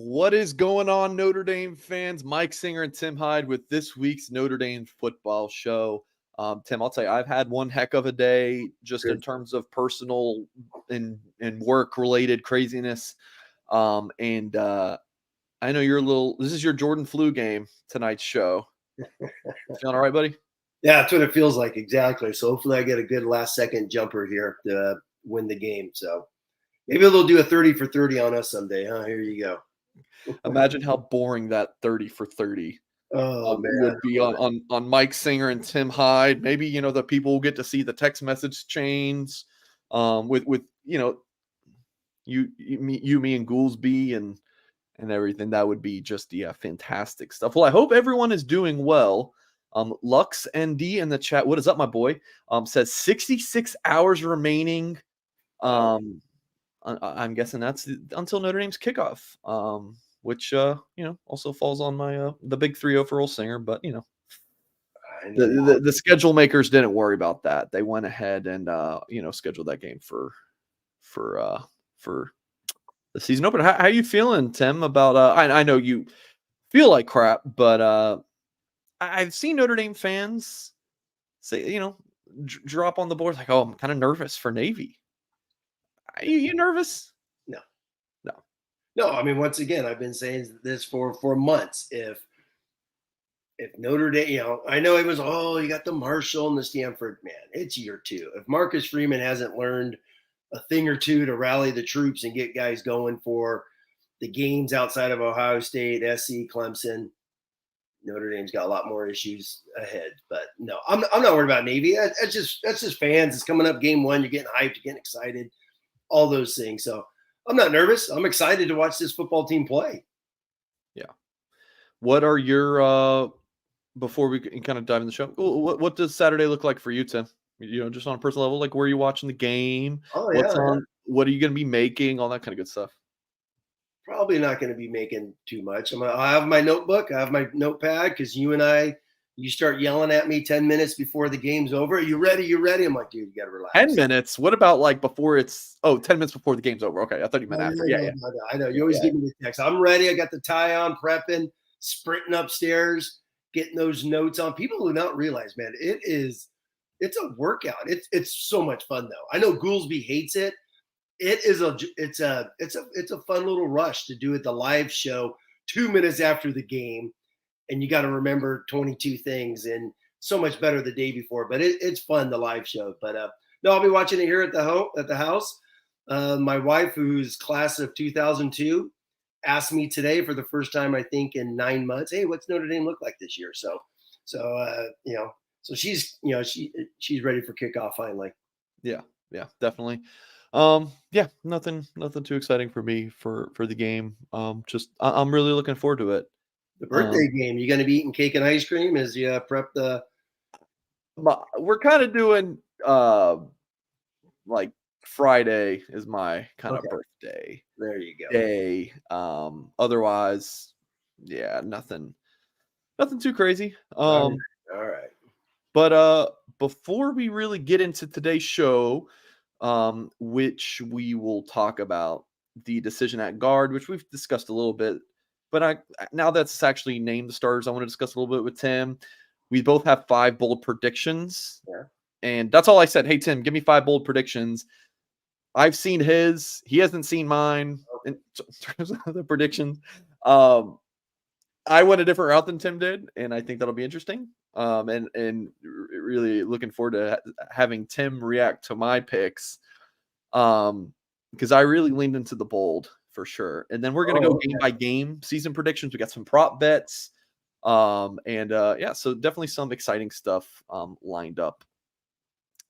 What is going on, Notre Dame fans? Mike Singer and Tim Hyde with this week's Notre Dame football show. Tim, I'll tell you, I've had one heck of a day just in Good. terms of personal and work related craziness. And I know you're this is your Jordan flu game tonight's show. Feeling all right, buddy? Yeah, that's what it feels like. Exactly. So hopefully I get a good last second jumper here to win the game. So maybe they'll do a 30 for 30 on us someday. Huh? Here you go. Imagine how boring that 30 for 30 Oh, man. would be on Mike Singer and Tim Hyde. Maybe, the people will get to see the text message chains with me and Goolsby and everything. That would be just fantastic stuff. Well, I hope everyone is doing well. Lux ND in the chat. What is up, my boy? Says 66 hours remaining. I'm guessing that's until Notre Dame's kickoff. Which also falls on my the big 3-0 for Earl Singer, but the schedule makers didn't worry about that. They went ahead and scheduled that game for the season opener. How you feeling, Tim? About I know you feel like crap, but I've seen Notre Dame fans say drop on the board like, oh, I'm kind of nervous for Navy. Are you nervous? No, I mean, once again, I've been saying this for months. If Notre Dame, I know it was, you got the Marshall and the Stanford, man, it's year two. If Marcus Freeman hasn't learned a thing or two to rally the troops and get guys going for the games outside of Ohio State, SC, Clemson, Notre Dame's got a lot more issues ahead. But no, I'm not worried about Navy. That's just fans. It's coming up game one. You're getting hyped, you're getting excited, all those things. So I'm not nervous. I'm excited to watch this football team play. Yeah. What are your before we kind of dive in the show? What does Saturday look like for you, Tim? Just on a personal level, like where are you watching the game? Oh, What's on? What are you going to be making? All that kind of good stuff. Probably not going to be making too much. I have my notebook. I have my notepad because you start yelling at me 10 minutes before the game's over. Are you ready? You ready? I'm like, dude, you got to relax. 10 minutes? What about like before 10 minutes before the game's over? Okay, I thought you meant after. Yeah. I know. You always give me the text. I'm ready. I got the tie on, prepping, sprinting upstairs, getting those notes on. People do not realize, man, it's a workout. It's so much fun though. I know Goolsby hates it. It's a fun little rush to do it the live show 2 minutes after the game. And you got to remember 22 things and so much better the day before. But it's fun, the live show. But no, I'll be watching it here at the house. My wife, who's class of 2002, asked me today for the first time, I think, in 9 months, hey, what's Notre Dame look like this year? So she's she's ready for kickoff finally. Yeah, definitely. Nothing too exciting for me for the game. I'm really looking forward to it. The birthday game, you going to be eating cake and ice cream as you prep the? We're kind of doing like Friday is my kind of birthday. There you go. Day. Otherwise, yeah, nothing too crazy. All right. But before we really get into today's show, which we will talk about the decision at guard, which we've discussed a little bit. But now that's actually named the starters, I want to discuss a little bit with Tim. We both have 5 bold predictions. Yeah. And that's all I said. Hey, Tim, give me 5 bold predictions. I've seen his. He hasn't seen mine in terms of the predictions. I went a different route than Tim did, and I think that'll be interesting. And really looking forward to having Tim react to my picks. Because I really leaned into the bold for sure. And then we're going to go game by game season predictions. We got some prop bets. So definitely some exciting stuff lined up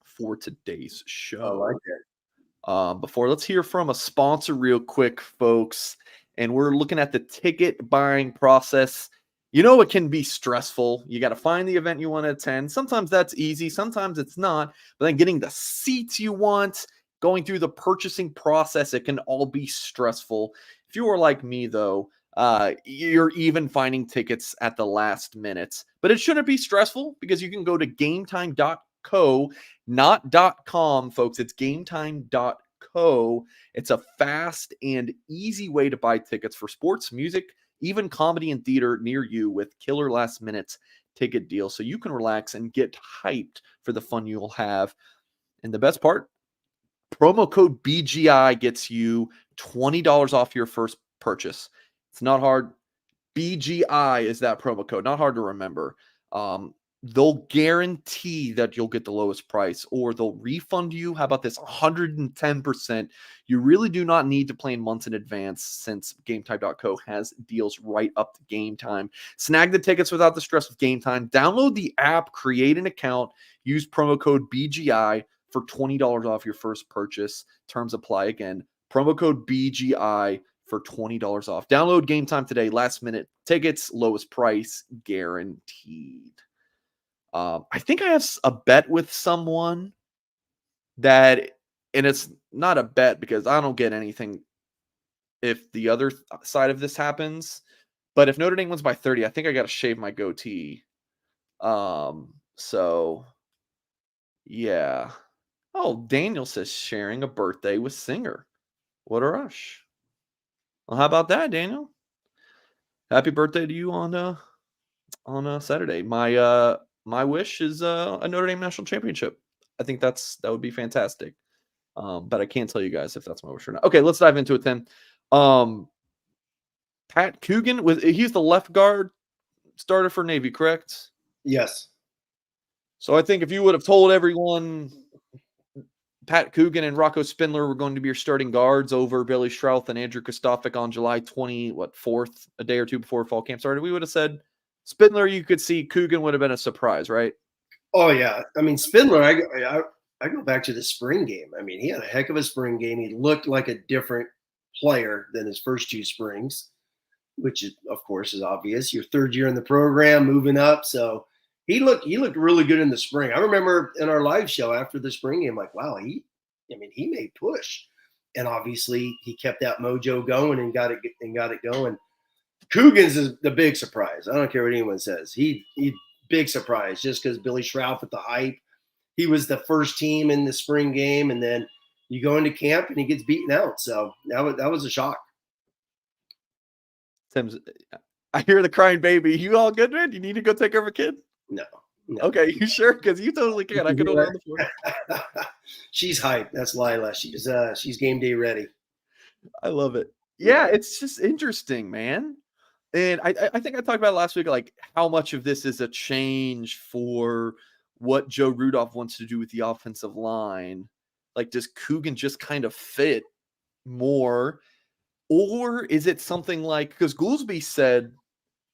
for today's show. I like it. Before, let's hear from a sponsor real quick, folks. And we're looking at the ticket buying process. It can be stressful. You got to find the event you want to attend. Sometimes that's easy. Sometimes it's not. But then getting the seats you want, going through the purchasing process, it can all be stressful. If you are like me, though, you're even finding tickets at the last minute. But it shouldn't be stressful because you can go to gametime.co, not .com, folks. It's gametime.co Ticketbuying.co. It's a fast and easy way to buy tickets for sports, music, even comedy and theater near you with killer last minute ticket deals so you can relax and get hyped for the fun you'll have. And the best part, promo code BGI gets you $20 off your first purchase. It's not hard. BGI is that promo code. Not hard to remember. They'll guarantee that you'll get the lowest price, or they'll refund you. How about this? 110%. You really do not need to plan months in advance, since GameTime.co has deals right up to game time. Snag the tickets without the stress of Game Time. Download the app, create an account, use promo code BGI for $20 off your first purchase. Terms apply. Again, promo code BGI for $20 off. Download Game Time today. Last minute tickets, lowest price guaranteed. I think I have a bet with someone that, and it's not a bet because I don't get anything if the other side of this happens. But if Notre Dame wins by 30, I think I got to shave my goatee. So yeah. Oh, Daniel says sharing a birthday with Singer. What a rush. Well, how about that, Daniel? Happy birthday to you on Saturday. My wish is a Notre Dame national championship. I think that would be fantastic. But I can't tell you guys if that's my wish or not. Okay, let's dive into it then. Pat Coogan, he's the left guard starter for Navy, correct? Yes. So I think if you would have told everyone Pat Coogan and Rocco Spindler were going to be your starting guards over Billy Strouth and Andrew Kostovic on July 4th, a day or two before fall camp started, we would have said Spindler, you could see. Coogan would have been a surprise, right? Oh yeah. I mean, Spindler, I go back to the spring game. I mean, he had a heck of a spring game. He looked like a different player than his first two springs, which is, of course, is obvious. Your third year in the program, moving up. So he looked really good in the spring. I remember in our live show after the spring game, like, wow, he made push. And obviously he kept that mojo going and got it going. Coogan's is the big surprise. I don't care what anyone says. He big surprise just because Billy Strouth with the hype. He was the first team in the spring game, and then you go into camp and he gets beaten out. So that was a shock. Tim's, I hear the crying baby. You all good, man? You need to go take care of a kid? No. Okay, you sure? Because you totally can. I could hold on the floor. She's hype. That's Lila. She's game day ready. I love it. Yeah, it's just interesting, man. And I think I talked about it last week, like how much of this is a change for what Joe Rudolph wants to do with the offensive line. Like, does Coogan just kind of fit more? Or is it something like, because Goolsby said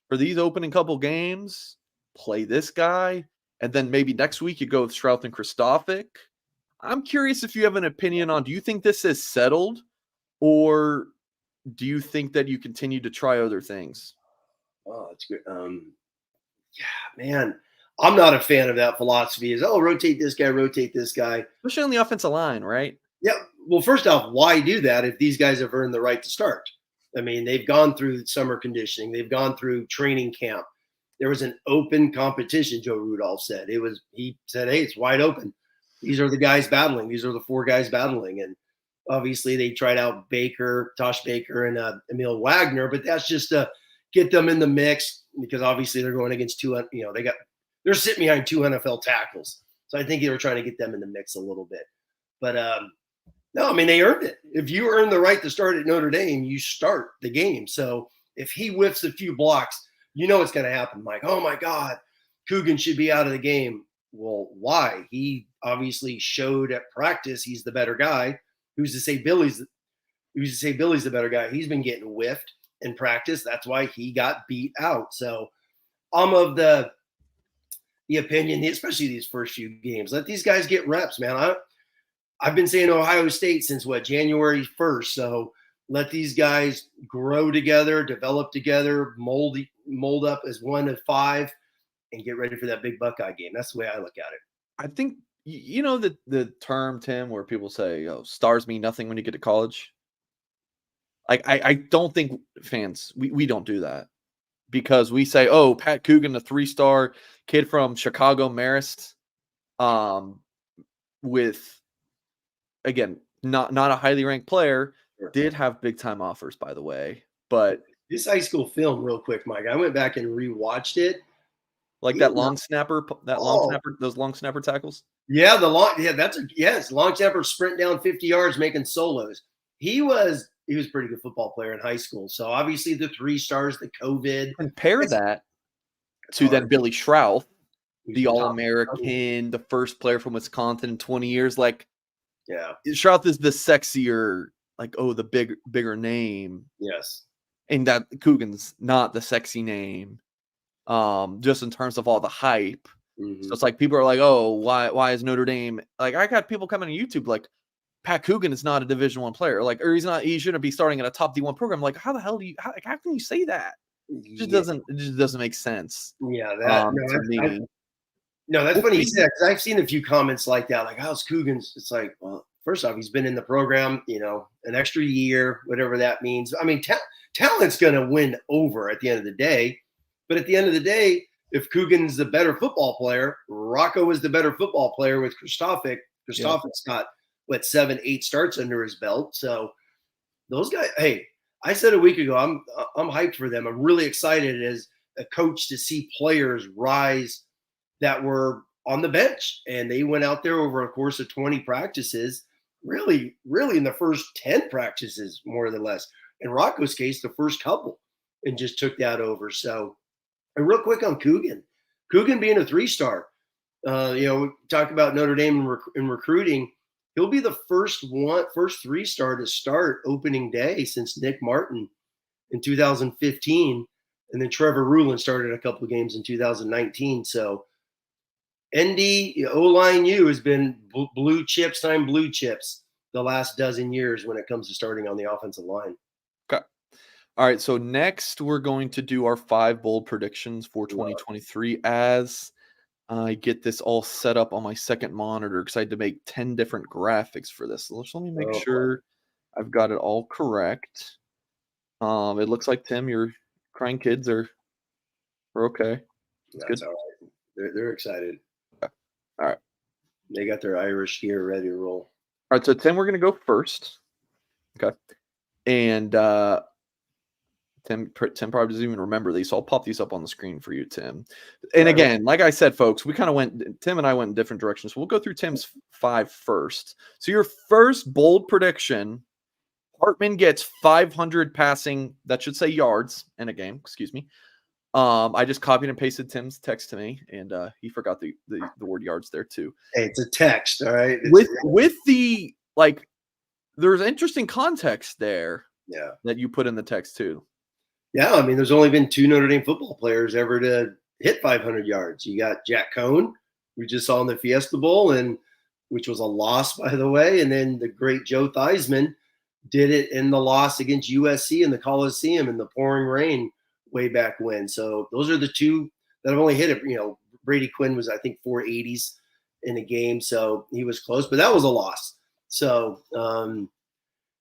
for these opening couple games, play this guy, and then maybe next week you go with Strouth and Kostovic. I'm curious if you have an opinion on, do you think this is settled, or do you think that you continue to try other things? Oh, that's good. Yeah, man, I'm not a fan of that philosophy. Is rotate this guy, Especially on the offensive line, right? Yeah. Well, first off, why do that if these guys have earned the right to start? I mean, they've gone through summer conditioning, they've gone through training camp. There was an open competition. Joe Rudolph said he said, "Hey, it's wide open. These are the guys battling. These are the four guys battling." And obviously, they tried out Tosh Baker, and Emil Wagner, but that's just to get them in the mix because obviously they're going against they're sitting behind two NFL tackles. So I think they were trying to get them in the mix a little bit. But no, I mean, they earned it. If you earn the right to start at Notre Dame, you start the game. So if he whiffs a few blocks, you know it's going to happen. Like, oh my God, Coogan should be out of the game. Well, why? He obviously showed at practice he's the better guy. Who's to say Billy's the better guy? He's been getting whiffed in practice. That's why he got beat out. So I'm of the opinion, especially these first few games, let these guys get reps, man. I've been saying Ohio State since January 1st. So let these guys grow together, develop together, mold up as 1 of 5, and get ready for that big Buckeye game. That's the way I look at it. I think, you know, the term, Tim, where people say, stars mean nothing when you get to college. Like, I don't think fans, we don't do that, because we say, Pat Coogan, a 3-star kid from Chicago Marist, with, again, not a highly ranked player, Sure. did have big time offers, by the way. But This high school film, real quick, Mike. I went back and rewatched it. like He that long snapper, those long snapper tackles. Yeah, yes, long snapper sprint down 50 yards making solos. He was a pretty good football player in high school. So obviously the 3 stars, the COVID. Compare that to then Hard. Billy Schrauth, He's the the top. All-American, the first player from Wisconsin in 20 years. Like Yeah. Schrauth is the sexier, like, the bigger name. Yes. And that Coogan's not the sexy name. Just in terms of all the hype. So it's like people are like, oh, why is Notre Dame, like, I got people coming on YouTube like, Pat Coogan is not a Division I player, like, or he shouldn't be starting in a top D1 program. Like, how the hell how can you say that? It just doesn't make sense. Yeah, To me. that's funny you said that, because I've seen a few comments like that, like, how's Coogan's? It's like, well, first off, he's been in the program, an extra year, whatever that means. I mean, talent's going to win over at the end of the day. But at the end of the day, if Coogan's the better football player, Rocco is the better football player with Kristofik. Kristofik's got, 7, 8 starts under his belt. So those guys, hey, I said a week ago, I'm hyped for them. I'm really excited as a coach to see players rise that were on the bench. And they went out there over a course of 20 practices, really in the first 10 practices, more or less. In Rocco's case, the first couple, and just took that over. So, and real quick on Coogan being a 3-star, we talk about Notre Dame in recruiting. He'll be the first 3-star to start opening day since Nick Martin in 2015. And then Trevor Rulin started a couple of games in 2019. So ND, O-line U has been blue chips the last dozen years when it comes to starting on the offensive line. Okay. All right. So next we're going to do our 5 bold predictions for 2023 as I get this all set up on my second monitor because I had to make 10 different graphics for this. So let me make sure I've got it all correct. It looks like, Tim, your crying kids are okay. That's all right. They're excited. Okay. All right. They got their Irish gear ready to roll. All right, so Tim, we're going to go first. Okay. And Tim probably doesn't even remember these, so I'll pop these up on the screen for you, Tim. And again, like I said, folks, Tim and I went in different directions. So we'll go through Tim's 5 first. So your first bold prediction, Hartman gets 500 passing, that should say yards in a game, excuse me. I just copied and pasted Tim's text to me, and he forgot the word yards there too. Hey, it's a text, all right? With the, like, there's interesting context there. Yeah. That you put in the text too. Yeah, I mean, there's only been 2 Notre Dame football players ever to hit 500 yards. You got Jack Cohn, we just saw in the Fiesta Bowl, which was a loss, by the way, and then the great Joe Theismann did it in the loss against USC in the Coliseum in the pouring rain way back when. So those are the 2 that have only hit it. Brady Quinn was, I think, 480s in a game, so he was close, but that was a loss. So I'm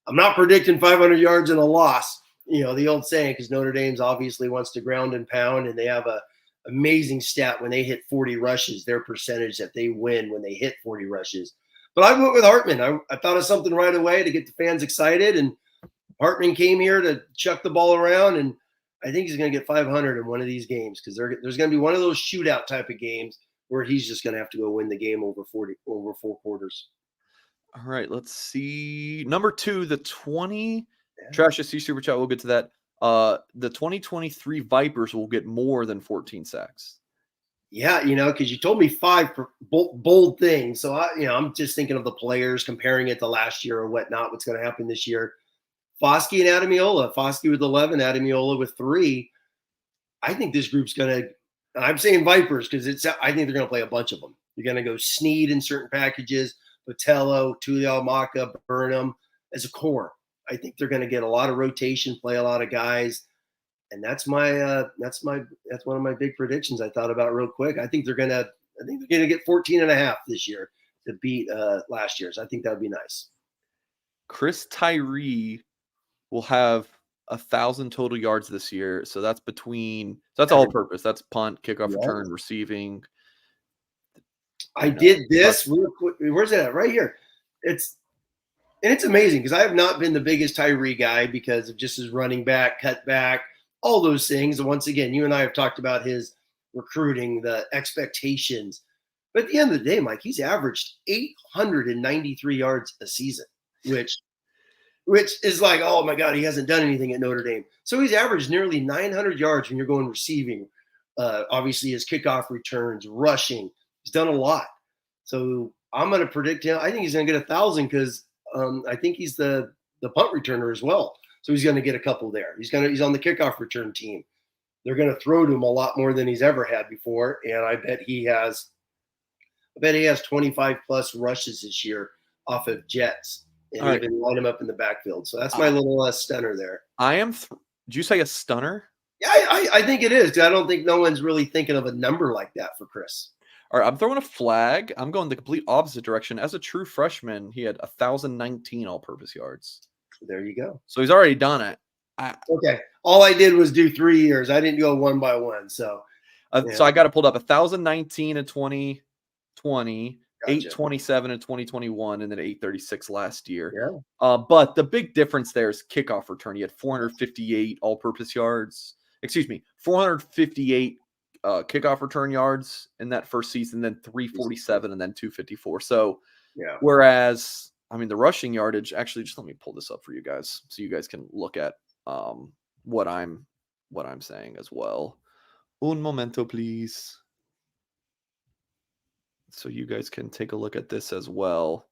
not predicting 500 yards in a loss. The old saying, because Notre Dame's obviously wants to ground and pound, and they have a amazing stat when they hit 40 rushes, their percentage that they win when they hit 40 rushes. But I went with Hartman. I thought of something right away to get the fans excited, and Hartman came here to chuck the ball around, and I think he's going to get 500 in one of these games because there's going to be one of those shootout type of games where he's just going to have to go win the game over 4 quarters. All right, let's see. Number 2, the 20 Trash SC Super Chat. We'll get to that. The 2023 Vipers will get more than 14 sacks. Yeah, because you told me 5 bold things. So I'm just thinking of the players, comparing it to last year or whatnot. What's going to happen this year? Foskey and Adamiola. Foskey with 11, Adamiola with 3. I think this group's going to. I'm saying Vipers because I think they're going to play a bunch of them. You're going to go Snead in certain packages, Botello, Tuliamaka, Burnham as a core. I think they're going to get a lot of rotation, play a lot of guys, and that's one of my big predictions. I thought about real quick. I think they're going to get 14.5 this year to beat last year's. I think that would be nice. Chris Tyree will have 1,000 total yards this year, so that's all purpose. That's punt, kickoff, return, receiving. I did this real quick. Where's it at? Right here. It's And it's amazing because I have not been the biggest Tyree guy because of just his running back, cut back, all those things. And once again, you and I have talked about his recruiting, the expectations. But at the end of the day, Mike, he's averaged 893 yards a season, which is like, oh my God, he hasn't done anything at Notre Dame. So he's averaged nearly 900 yards when you're going receiving. Obviously, his kickoff returns, rushing. He's done a lot. So I'm going to predict him. I think he's going to get 1,000 because I think he's the punt returner as well. So he's going to get a couple there. He's on the kickoff return team. They're going to throw to him a lot more than he's ever had before, and I bet he has 25 plus rushes this year off of jets, and All right. even line him up in the backfield. So that's my little stunner there. Did you say a stunner? Yeah, I think it is because I don't think no one's really thinking of a number like that for Chris. All right, I'm throwing a flag. I'm going the complete opposite direction. As a true freshman, he had 1,019 all-purpose yards. There you go. So he's already done it. Okay. All I did was do 3 years. I didn't go one by one. So, so I got it pulled up. 1,019 in 2020, gotcha. 827 in 2021, and then 836 last year. Yeah. But the big difference there is kickoff return. He had 458 all-purpose yards. 458 kickoff return yards in that first season, then 347 and then 254. So, yeah. Whereas, I mean, the rushing yardage, actually, just let me pull this up for you guys so you guys can look at what I'm saying as well. Un momento, please. So you guys can take a look at this as well.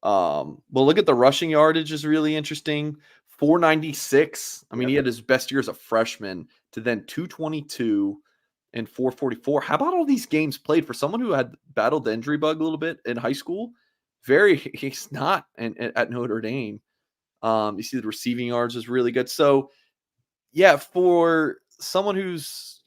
Well, look at the rushing yardage is really interesting. 496. I mean, he had his best year as a freshman to then 222 and 444. How about all these games played for someone who had battled the injury bug a little bit in high school? He's not at Notre Dame. You see the receiving yards is really good. So, yeah, for someone who's,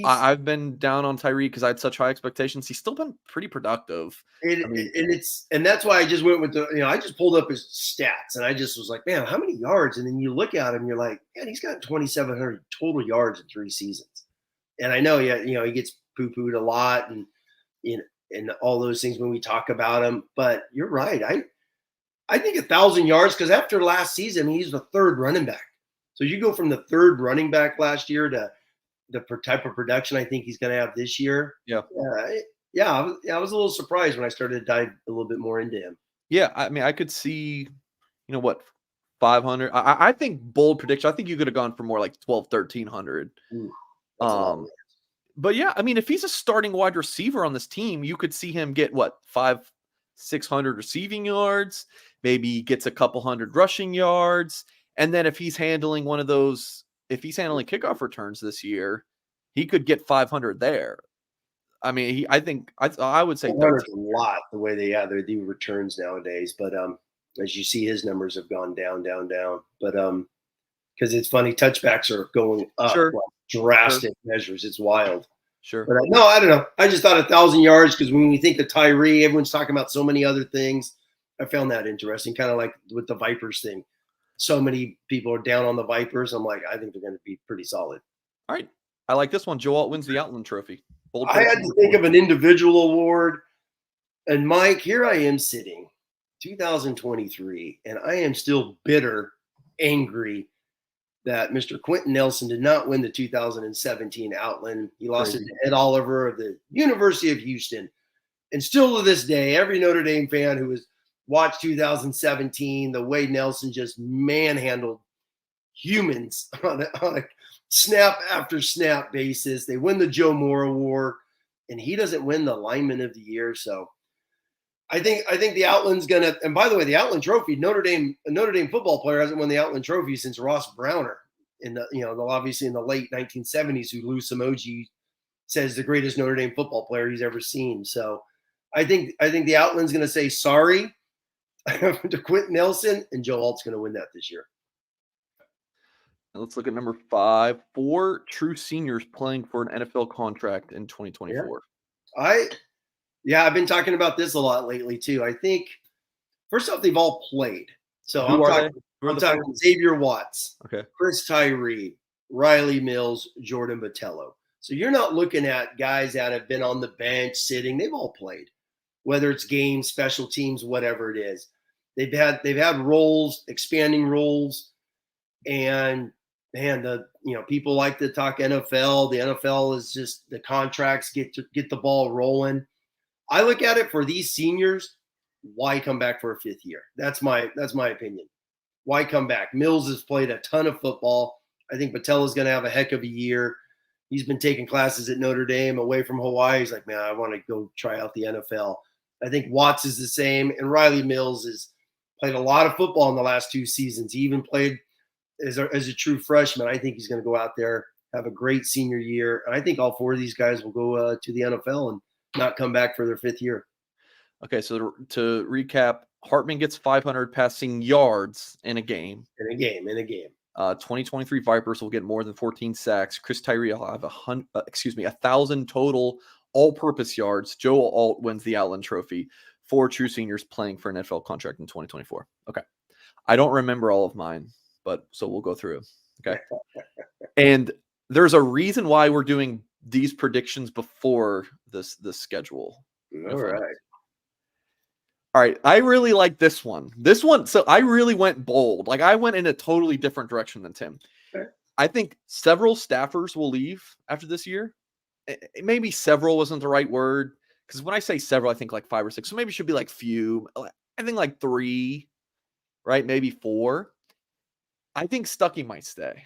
I've been down on Tyree because I had such high expectations. He's still been pretty productive. And that's why I just went with I just pulled up his stats and I just was like, man, how many yards? And then you look at him, you're like, man, he's got 2,700 total yards in 3 seasons. And I know, he gets poo-pooed a lot and all those things when we talk about him. But you're right. I think 1,000 yards because after last season, he's the 3rd running back. So you go from the 3rd running back last year to the type of production I think he's going to have this year. Yeah. I was a little surprised when I started to dive a little bit more into him. Yeah, I mean, I could see, 500. I think bold prediction. I think you could have gone for more like 12, 1,300. But yeah, I mean, if he's a starting wide receiver on this team, you could see him get 500, 600 receiving yards, maybe gets a couple hundred rushing yards. And then if he's handling kickoff returns this year, he could get 500 there. I mean, I would say 100 a lot the way they do returns nowadays. But as you see, his numbers have gone down. But because it's funny, touchbacks are going up. Sure. Drastic measures. It's wild. Sure. But no, I don't know. I just thought 1,000 yards because when we think of Tyree, everyone's talking about so many other things. I found that interesting, kind of like with the Vipers thing. So many people are down on the Vipers. I'm like, I think they're going to be pretty solid. All right. I like this one. Joe Alt wins the Outland Trophy. I had to think of an individual award. And Mike, here I am sitting, 2023, and I am still bitter, angry that Mr. Quentin Nelson did not win the 2017 Outland. He lost it to Ed Oliver of the University of Houston. And still to this day, every Notre Dame fan who has watched 2017, the way Nelson just manhandled humans on a snap after snap basis. They win the Joe Moore Award, and he doesn't win the Lineman of the Year. So I think the Outland's gonna. And by the way, the Outland Trophy, a Notre Dame football player hasn't won the Outland Trophy since Ross Browner obviously in the late 1970s, who Lou Samoji says the greatest Notre Dame football player he's ever seen. So I think the Outland's gonna say sorry to Quentin Nelson, and Joe Alt's gonna win that this year. Let's look at number 5. 4 true seniors playing for an NFL contract in 2024. I've been talking about this a lot lately too. I think first off, they've all played. So I'm talking Xavier Watts, okay, Chris Tyree, Riley Mills, Jordan Botello. So you're not looking at guys that have been on the bench sitting. They've all played, whether it's games, special teams, whatever it is. they've had roles, expanding roles, and man, people like to talk NFL. The NFL is just the contracts get the ball rolling. I look at it for these seniors. Why come back for a fifth year? That's my opinion. Why come back? Mills has played a ton of football. I think Patella's going to have a heck of a year. He's been taking classes at Notre Dame away from Hawaii. He's like, man, I want to go try out the NFL. I think Watts is the same. And Riley Mills has played a lot of football in the last 2 seasons. He even played as a true freshman. I think he's going to go out there, have a great senior year. And I think all 4 of these guys will go to the NFL and not come back for their 5th year. Okay, so to recap, Hartman gets 500 passing yards in a game. In a game. 2023 Vipers will get more than 14 sacks. Chris Tyree will have 1,000 total all-purpose yards. Joe Alt wins the Outland Trophy. 4 true seniors playing for an NFL contract in 2024. Okay, I don't remember all of mine, but so we'll go through. Okay, and there's a reason why we're doing these predictions before this schedule. All right. I really like this one. So I really went bold. Like, I went in a totally different direction than Tim. Okay. I think several staffers will leave after this year. Maybe several wasn't the right word, because when I say several, I think like 5 or 6. So maybe it should be like few. I think like 3, right? Maybe 4. I think Stuckey might stay.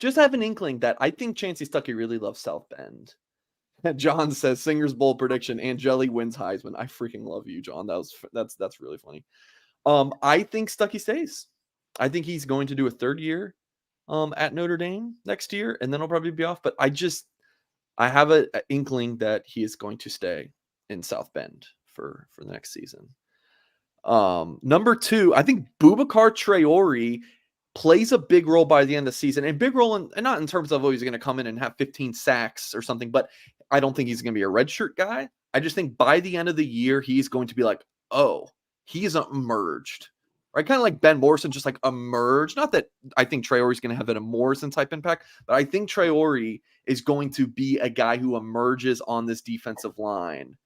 Just have an inkling that I think Chancey Stuckey really loves South Bend. John says Singer's bold prediction: Angeli wins Heisman. I freaking love you, John. That's really funny. I think Stuckey stays. I think he's going to do a 3rd year at Notre Dame next year, and then he'll probably be off. But I have an inkling that he is going to stay in South Bend for the next season. Number 2, I think Boubacar Traore plays a big role by the end of the season, and big role, and not in terms of, he's going to come in and have 15 sacks or something, but I don't think he's going to be a redshirt guy. I just think by the end of the year, he's going to be like, oh, he's emerged, right? Kind of like Ben Morrison, just like emerged. Not that I think Traore is going to have a Morrison type impact, but I think Traore is going to be a guy who emerges on this defensive line.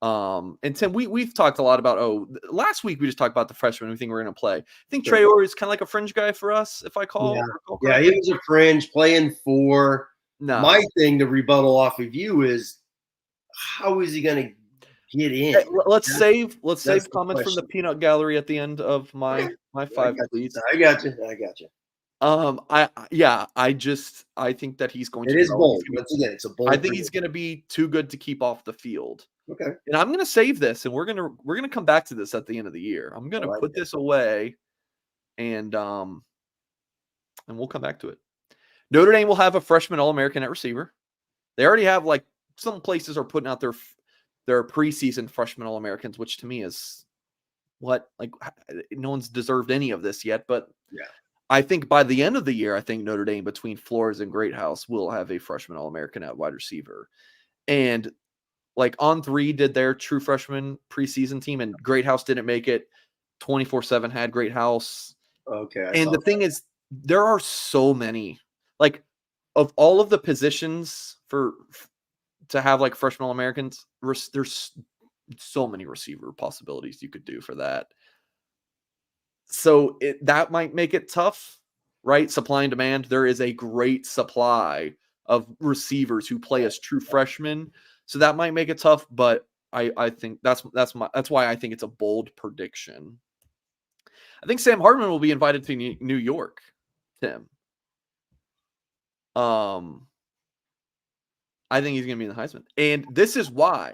And Tim, we've talked a lot about, last week we just talked about the freshman we think we're going to play. I think Traore is kind of like a fringe guy for us, if I recall. Yeah, he was a fringe playing 4. No. My thing to rebuttal off of you is, how is he going to get in? Let's save comments from the peanut gallery at the end of my 5, please. I got you. I think that he's going to. It is bold. Once again, it's a bold. I think he's going to be too good to keep off the field. Okay. And I'm going to save this, and we're going to come back to this at the end of the year. I'm going to put this away, and we'll come back to it. Notre Dame will have a freshman All-American at receiver. They already have, like, some places are putting out their preseason freshman All-Americans, which to me is what, like, no one's deserved any of this yet. But yeah, I think by the end of the year, I think Notre Dame, between Flores and Greathouse, will have a freshman All-American at wide receiver. And like On3 did their true freshman preseason team, and Greathouse didn't make it. 24/7 had Greathouse. Okay. And the thing is, there are so many, like, of all of the positions to have like freshman All-Americans, there's so many receiver possibilities you could do for that. So that might make it tough, right? Supply and demand. There is a great supply of receivers who play as true freshmen, so that might make it tough. But I think that's why I think it's a bold prediction. I think Sam Hartman will be invited to New York, Tim. I think he's going to be in the Heisman, and this is why,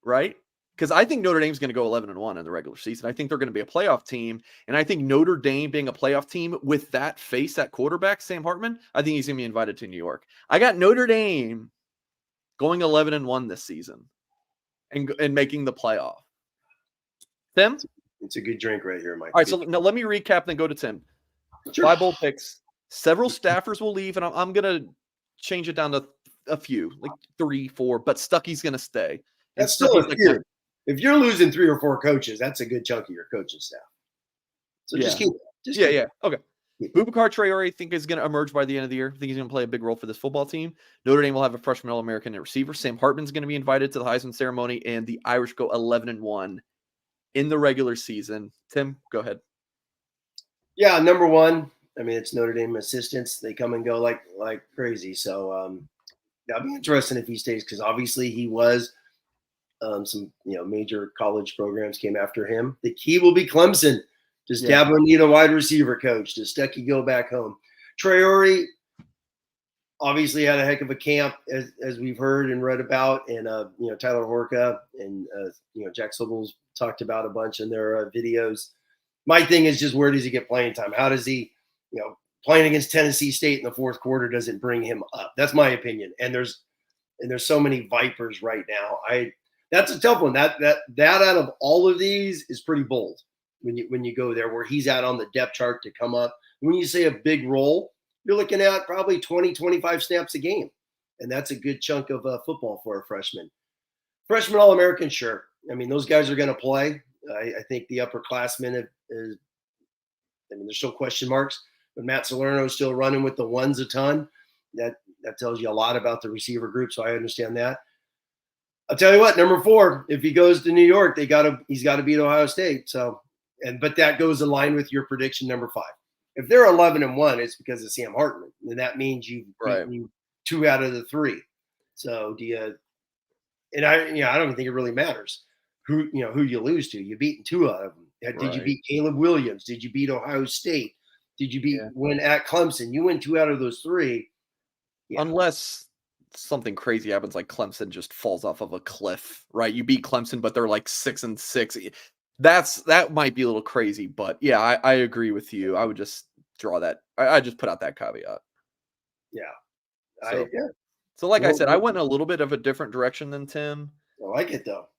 right? Because I think Notre Dame's going to go 11-1 in the regular season. I think they're going to be a playoff team. And I think Notre Dame being a playoff team with that face at quarterback, Sam Hartman, I think he's going to be invited to New York. I got Notre Dame going 11-1 this season and making the playoff. Tim? It's a good drink right here, Mike. All right, so now let me recap and then go to Tim. Sure. 5 bold picks. Several staffers will leave, and I'm going to change it down to a few, like 3, 4, but Stuckey's going to stay. That's still a few. If you're losing 3 or 4 coaches, that's a good chunk of your coaching staff. So just keep it. Yeah. Okay. Boubacar Traore, I think, is going to emerge by the end of the year. I think he's going to play a big role for this football team. Notre Dame will have a freshman All-American at receiver. Sam Hartman's going to be invited to the Heisman ceremony, and the Irish go 11-1 in the regular season. Tim, go ahead. Yeah, number one. I mean, it's Notre Dame assistants. They come and go like crazy. So that'll be interesting if he stays because obviously he was some major college programs came after him. The key will be Clemson. Does Dabo need a wide receiver coach? Does Stuckey go back home? Traore obviously had a heck of a camp as we've heard and read about, and Tyler Horka and Jack Sobel's talked about a bunch in their videos. My thing is just where does he get playing time? How does he, playing against Tennessee State in the fourth quarter doesn't bring him up? That's my opinion. And there's so many Vipers right now. That's a tough one. That out of all of these is pretty bold when you go there where he's at on the depth chart to come up. When you say a big role, you're looking at probably 20, 25 snaps a game. And that's a good chunk of football for a freshman. Freshman All-American, sure. I mean, those guys are going to play. I think the upperclassmen there's still question marks, but Matt Salerno is still running with the ones a ton. That tells you a lot about the receiver group, so I understand that. I'll tell you what, number 4, if he goes to New York, he's got to beat Ohio State. So, but that goes in line with your prediction, number 5. If they're 11-1, it's because of Sam Hartman, and that means you've beaten 2 out of the 3. So do you? And I don't even think it really matters who you lose to. You've beaten 2 out of them. Did you beat Caleb Williams? Did you beat Ohio State? Did you win at Clemson? You win 2 out of those 3. Yeah. Unless something crazy happens, like Clemson just falls off of a cliff, right? You beat Clemson, but they're like 6-6. That might be a little crazy, but yeah, I agree with you. I would just draw that. I just put out that caveat. Yeah. So like I said, I went in a little bit of a different direction than Tim. I like it though.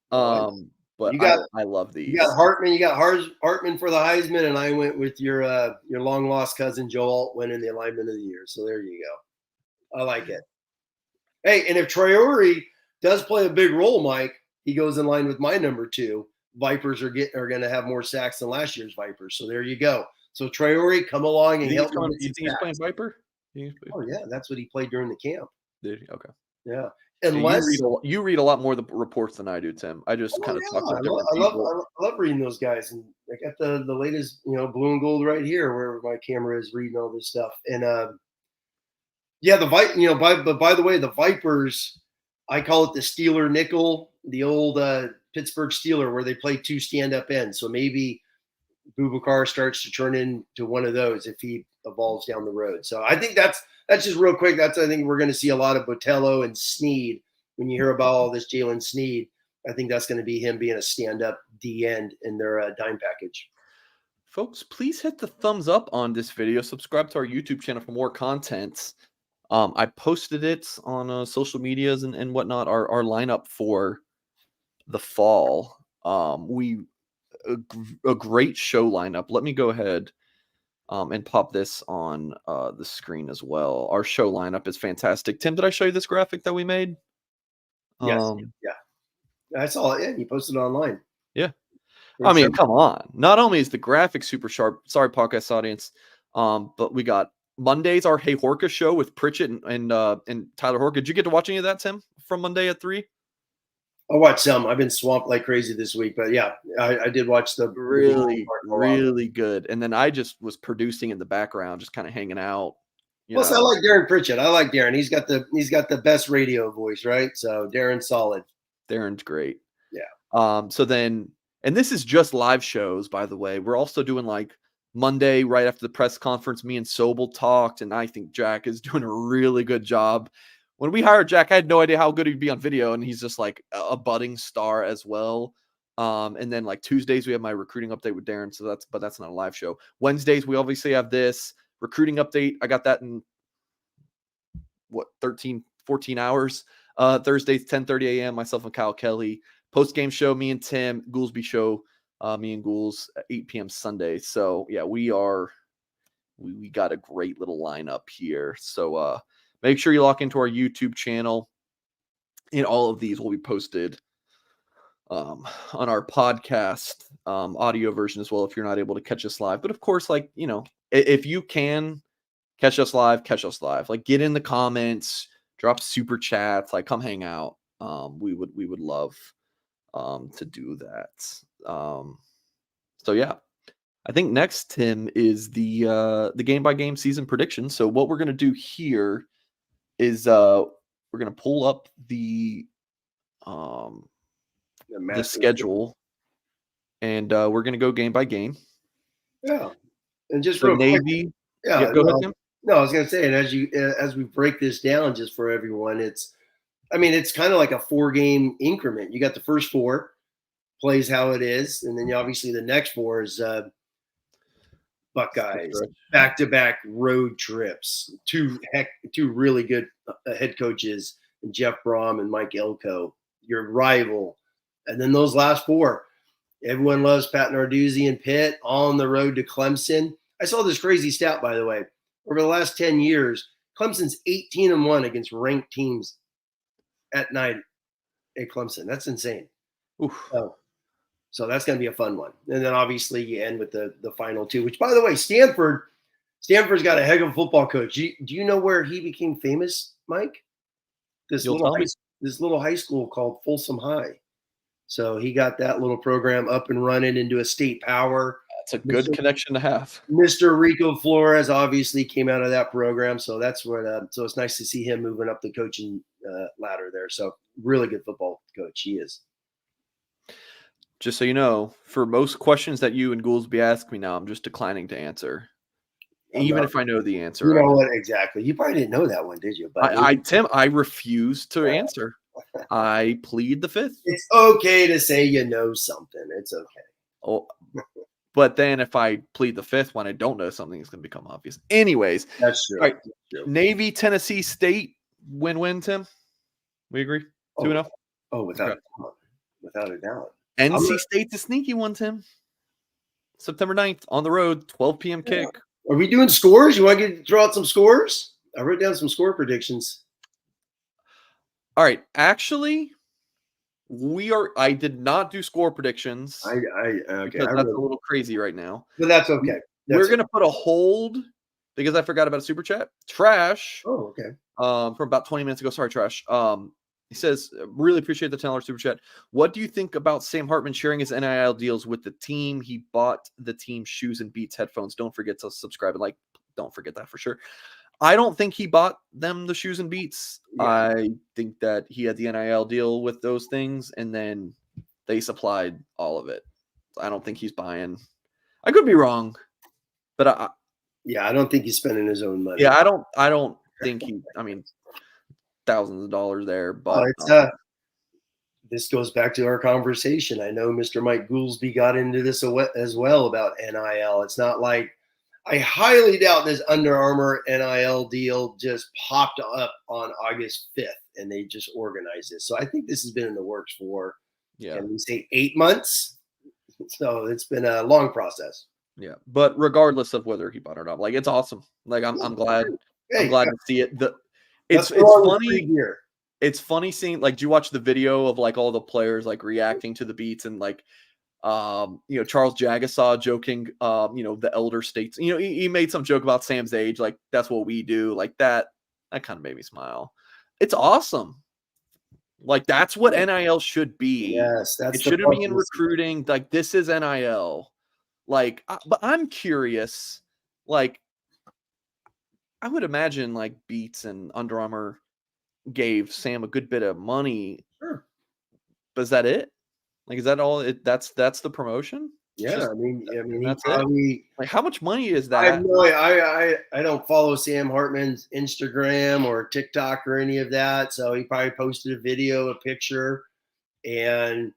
But I love these. You got Hartman. You got Hartman for the Heisman, and I went with your long lost cousin Joe Alt winning the alignment of the year. So there you go. I like it. Hey, and if Traore does play a big role, Mike, he goes in line with my number 2. Vipers are going to have more sacks than last year's Vipers. So there you go. So Traore, come along and help me. You think he's playing Viper? Oh yeah, that's what he played during the camp. Did he? Okay. Yeah. Unless you read a lot more of the reports than I do, Tim. I just kind of talk to different people. I love reading those guys, and I got the latest, blue and gold right here, where my camera is reading all this stuff. And by the way, the Vipers, I call it the Steeler nickel, the old Pittsburgh Steeler, where they play 2 stand-up ends. So maybe Boubacar starts to turn into one of those if he evolves down the road. So I think that's just real quick. I think we're going to see a lot of Botello and Sneed when you hear about all this Jalen Sneed. I think that's going to be him being a stand-up D end in their dime package. Folks, please hit the thumbs up on this video. Subscribe to our YouTube channel for more content. I posted it on social medias and whatnot. Our lineup for the fall. A great show lineup. Let me go ahead and pop this on the screen as well. Our show lineup is fantastic. Tim, did I show you this graphic that we made? Yes. Yeah. I saw it. Yeah, you posted it online. Yeah. I mean, come on. Not only is the graphic super sharp, sorry, podcast audience, but we got Monday's our Hey Horka show with Pritchett and Tyler Horka. Did you get to watch any of that, Tim, from Monday at 3? I watched some. I've been swamped like crazy this week, but yeah, I did watch the really good. And then I just was producing in the background, just kind of hanging out. Plus, I like Darren Pritchett. I like Darren. He's got the best radio voice, right? So Darren's solid. Darren's great. Yeah. So then, and this is just live shows, by the way. We're also doing like Monday right after the press conference. Me and Sobel talked, and I think Jack is doing a really good job. When we hired Jack, I had no idea how good he'd be on video, and he's just like a budding star as well. And then like Tuesdays, we have my recruiting update with Darren. So that's not a live show. Wednesdays, we obviously have this recruiting update. I got that in 13, 14 hours. Thursdays, 10:30 a.m. Myself and Kyle Kelly. Post-game show, me and Tim. Goolsby show, me and Ghouls at 8 p.m. Sunday. So yeah, we got a great little lineup here. So make sure you lock into our YouTube channel. And all of these will be posted on our podcast audio version as well if you're not able to catch us live. But of course, like, if you can catch us live. Like, get in the comments, drop super chats, like, come hang out. We would love to do that. So yeah, I think next, Tim, is the game by game season prediction. So what we're gonna do here is we're gonna pull up um the master. schedule, and we're gonna go game by game. Yeah, and just The real quick, Navy. yeah, Yep, go ahead, Tim. no, I was gonna say, and as we break this down, just for everyone, it's kind of like a 4-game increment. You got the first 4 plays how it is, and then obviously the next 4 is Buckeyes back-to-back road trips. Two really good head coaches, Jeff Brom and Mike Elko, your rival, and then those last 4. Everyone loves Pat Narduzzi and Pitt, all on the road to Clemson. I saw this crazy stat, by the way. Over the last 10 years, Clemson's 18-1 against ranked teams at night at Clemson. That's insane. So that's going to be a fun one. And then obviously you end with the final 2, which, by the way, Stanford's got a heck of a football coach. Do you know where he became famous, Mike? This little high school called Folsom High. So he got that little program up and running into a state power. That's a good connection to have. Mr. Rico Flores obviously came out of that program, so that's what. So it's nice to see him moving up the coaching ladder there. So really good football coach he is. Just so you know, for most questions that you and Goolsby ask me now, I'm just declining to answer, even if I know the answer. You know what exactly? You probably didn't know that one, did you? But Tim, I refuse to answer. I plead the 5th. It's okay to say you know something. It's okay. Oh, but then if I plead the 5th when I don't know something, it's going to become obvious. Anyways, that's true. All right. That's true. Navy, Tennessee State, win-win, Tim? We agree? 2-0? Oh, without a doubt. NC State's a sneaky one, Tim. September 9th, on the road, 12 p.m. kick. Are we doing scores? You want to throw out some scores? I wrote down some score predictions. All right. Actually, I did not do score predictions. Okay. Because that's a little crazy right now. But that's okay. We're going to put a hold because I forgot about a super chat. Trash. Oh, okay. From about 20 minutes ago. Sorry, Trash. He says, really appreciate the $10 super chat. What do you think about Sam Hartman sharing his NIL deals with the team? He bought the team shoes and Beats headphones. Don't forget to subscribe and like. Don't forget that for sure. I don't think he bought them the shoes and Beats. Yeah. I think that he had the NIL deal with those things, and then they supplied all of it. I don't think he's buying. I could be wrong, but I don't think he's spending his own money. Yeah, I don't think he. I mean, thousands of dollars there, but this goes back to our conversation. I know Mr. Mike Goolsby got into this as well about NIL. It's not like I highly doubt this Under Armour NIL deal just popped up on August 5th and they just organized this. So I think this has been in the works for, can we say 8 months? So it's been a long process. Yeah, but regardless of whether he bought it or not, like it's awesome. Like I'm glad. I'm glad to see it. It's funny. It's funny seeing, like, do you watch the video of like all the players like reacting to the beats and like, Charles Jagasaw joking, the elder states, he made some joke about Sam's age. Like that's what we do. Like that kind of made me smile. It's awesome. Like that's what NIL should be. Yes. It shouldn't be in recruiting. Like this is NIL. Like, but I'm curious, like, I would imagine like Beats and Under Armour gave Sam a good bit of money. Sure. But is that it? Like, is that all? That's the promotion? Yeah, I mean, that's it. Like, how much money is that? I have no idea. I don't follow Sam Hartman's Instagram or TikTok or any of that. So he probably posted a video, a picture, and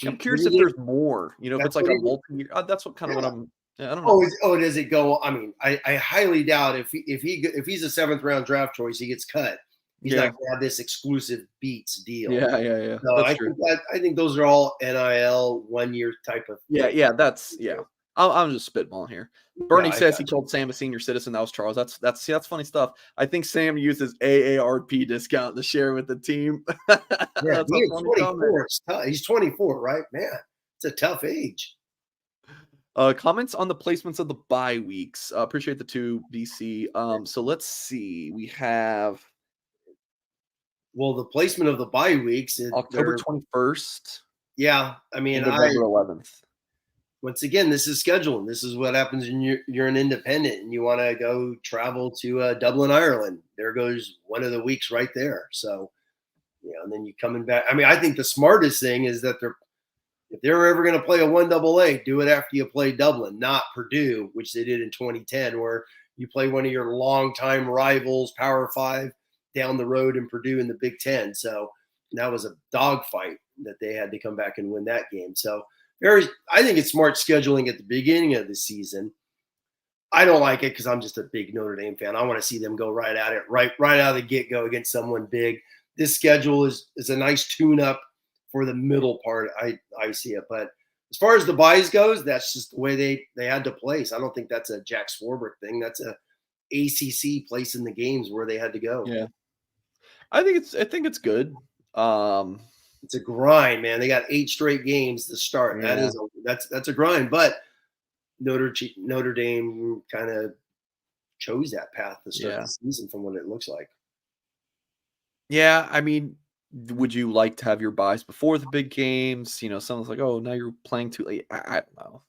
I'm curious if there's more. If it's like a multi-year. That's what kind of what I'm. I don't know. Does it go? I mean, I highly doubt if he's a 7th round draft choice, he gets cut. He's not going to have this exclusive Beats deal. Yeah. So I think those are all NIL 1 year type of. Yeah. That's I'm just spitballing here. Bernie says he called Sam a senior citizen. That was Charles. That's funny stuff. I think Sam uses AARP discount to share with the team. Yeah, he's 24. He's 24, right? Man, it's a tough age. Comments on the placements of the bye weeks. Appreciate the 2 BC. So let's see. We have. Well, the placement of the bye weeks is October 21st. Yeah, I mean, November 11th. once again, this is scheduling. This is what happens when you're an independent and you want to go travel to Dublin, Ireland. There goes one of the weeks right there. So, and then you coming back. I mean, I think the smartest thing is that if they're ever going to play a 1AA, do it after you play Dublin, not Purdue, which they did in 2010, where you play one of your longtime rivals, Power Five, down the road in Purdue in the Big Ten. So that was a dogfight that they had to come back and win that game. So I think it's smart scheduling at the beginning of the season. I don't like it because I'm just a big Notre Dame fan. I want to see them go right at it, right out of the get-go against someone big. This schedule is a nice tune-up for the middle part. I see it. But as far as the buys goes, that's just the way they had to place. I don't think that's a Jack Swarbrick thing. That's a ACC place in the games where they had to go. Yeah. I think it's good. It's a grind, man. They got 8 straight games to start. Yeah. That's a grind, but Notre Dame kind of chose that path to start the season from what it looks like. Yeah, I mean, would you like to have your buys before the big games? Someone's like, "Oh, now you're playing too late." I don't know.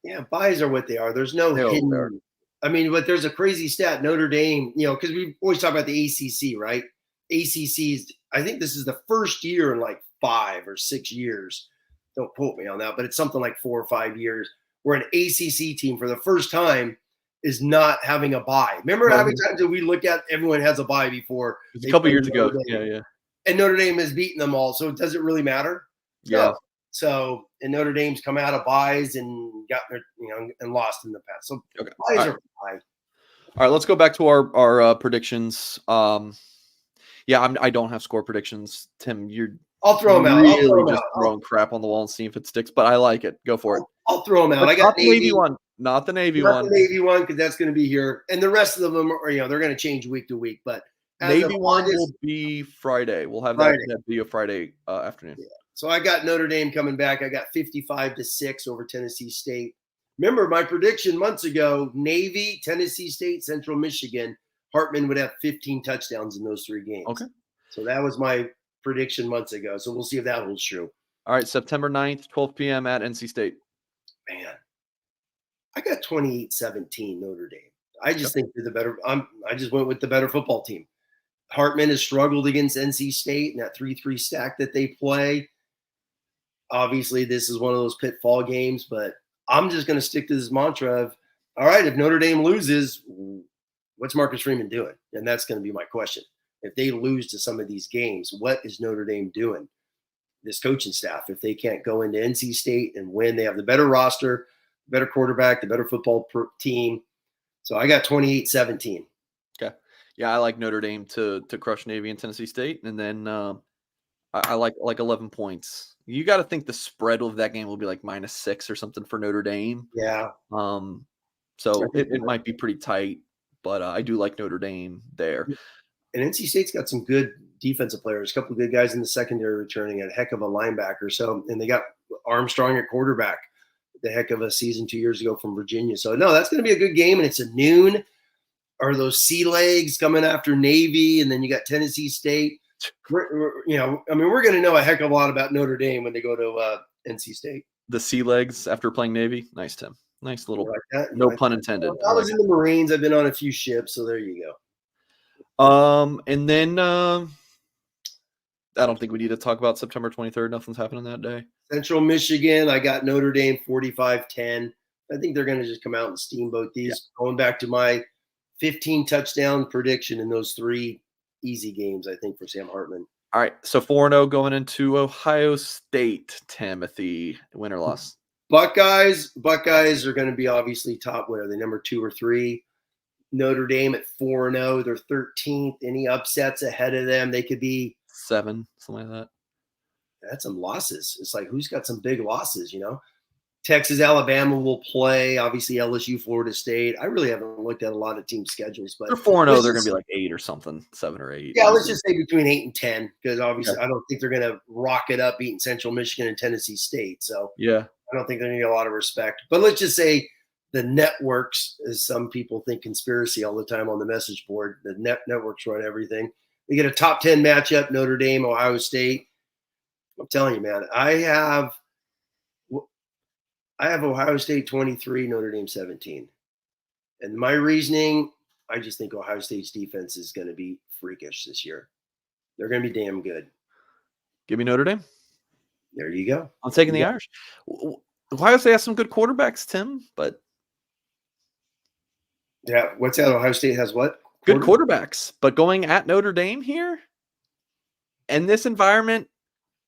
Yeah, buys are what they are. There's no hidden. I mean, but there's a crazy stat. Notre Dame, because we always talk about the ACC, right? ACC's. I think this is the first year in like 5 or 6 years. Don't quote me on that, but it's something like 4 or 5 years where an ACC team for the first time is not having a bye. Remember how many times did we look at everyone has a bye before? It was a couple years ago. Yeah. And Notre Dame has beaten them all, so does it really matter? Yeah. No. So, and Notre Dame's come out of buys and got their, and lost in the past. So buys are high. All right, let's go back to our predictions. I don't have score predictions. Tim, I'll throw them out. Really just throwing crap on the wall and seeing if it sticks, but I like it. Go for it. I'll throw them out. But I got the Navy one. Not the Navy one. Not the Navy one, because that's going to be here. And the rest of them are, they're going to change week to week. But Navy one will be Friday. We'll have that video Friday afternoon. Yeah. So I got Notre Dame coming back. I got 55-6 over Tennessee State. Remember my prediction months ago, Navy, Tennessee State, Central Michigan, Hartman would have 15 touchdowns in those 3 games. Okay. So that was my prediction months ago. So we'll see if that holds true. All right, September 9th, 12 p.m. at NC State. Man, I got 28-17 Notre Dame. I just think they're the better. I just went with the better football team. Hartman has struggled against NC State in that 3-3 stack that they play. Obviously, this is one of those pitfall games, but I'm just going to stick to this mantra of, all right, if Notre Dame loses, what's Marcus Freeman doing? And that's going to be my question. If they lose to some of these games, what is Notre Dame doing? This coaching staff, if they can't go into NC State and win, they have the better roster, better quarterback, the better football team. So I got 28-17. Okay. Yeah, I like Notre Dame to crush Navy and Tennessee State. And then I like 11 points. You got to think the spread of that game will be like -6 or something for Notre Dame. Yeah. So it might be pretty tight, but I do like Notre Dame there. And NC State's got some good defensive players, a couple of good guys in the secondary returning, a heck of a linebacker. So, and they got Armstrong at quarterback, the heck of a season 2 years ago from Virginia. So, no, that's going to be a good game, and it's a noon. Are those sea legs coming after Navy, and then you got Tennessee State? We're going to know a heck of a lot about Notre Dame when they go to NC State. The sea legs after playing Navy, nice, Tim. Nice little, like that. No pun intended. I was in the Marines. I've been on a few ships, so there you go. And then I don't think we need to talk about September 23rd. Nothing's happening that day. Central Michigan, I got Notre Dame 45-10. I think they're going to just come out and steamboat these. Yeah. Going back to my 15 touchdown prediction in those 3 easy games, I think, for Sam Hartman. All right, so 4-0 going into Ohio State, Timothy. Win or loss? Buckeyes are going to be obviously top. What are they, number 2 or 3? Notre Dame at 4-0, they're 13th. Any upsets ahead of them? They could be 7, something like that. That's some losses. It's like, who's got some big losses? Texas, Alabama will play. Obviously, LSU, Florida State. I really haven't looked at a lot of team schedules, but they're 4-0. They're going to be like 8 or something, 7 or 8. Yeah, let's just say between 8 and 10, because obviously I don't think they're going to rock it up beating Central Michigan and Tennessee State. So yeah, I don't think they're going to get a lot of respect. But let's just say the networks, as some people think conspiracy all the time on the message board, the networks run everything. They get a top 10 matchup, Notre Dame, Ohio State. I'm telling you, man. I have Ohio State 23, Notre Dame 17. And my reasoning, I just think Ohio State's defense is going to be freakish this year. They're going to be damn good. Give me Notre Dame. There you go. I'm taking the Irish. Ohio State has some good quarterbacks, Tim, but yeah, what's that? Ohio State has what? Good quarterbacks, but going at Notre Dame here in this environment,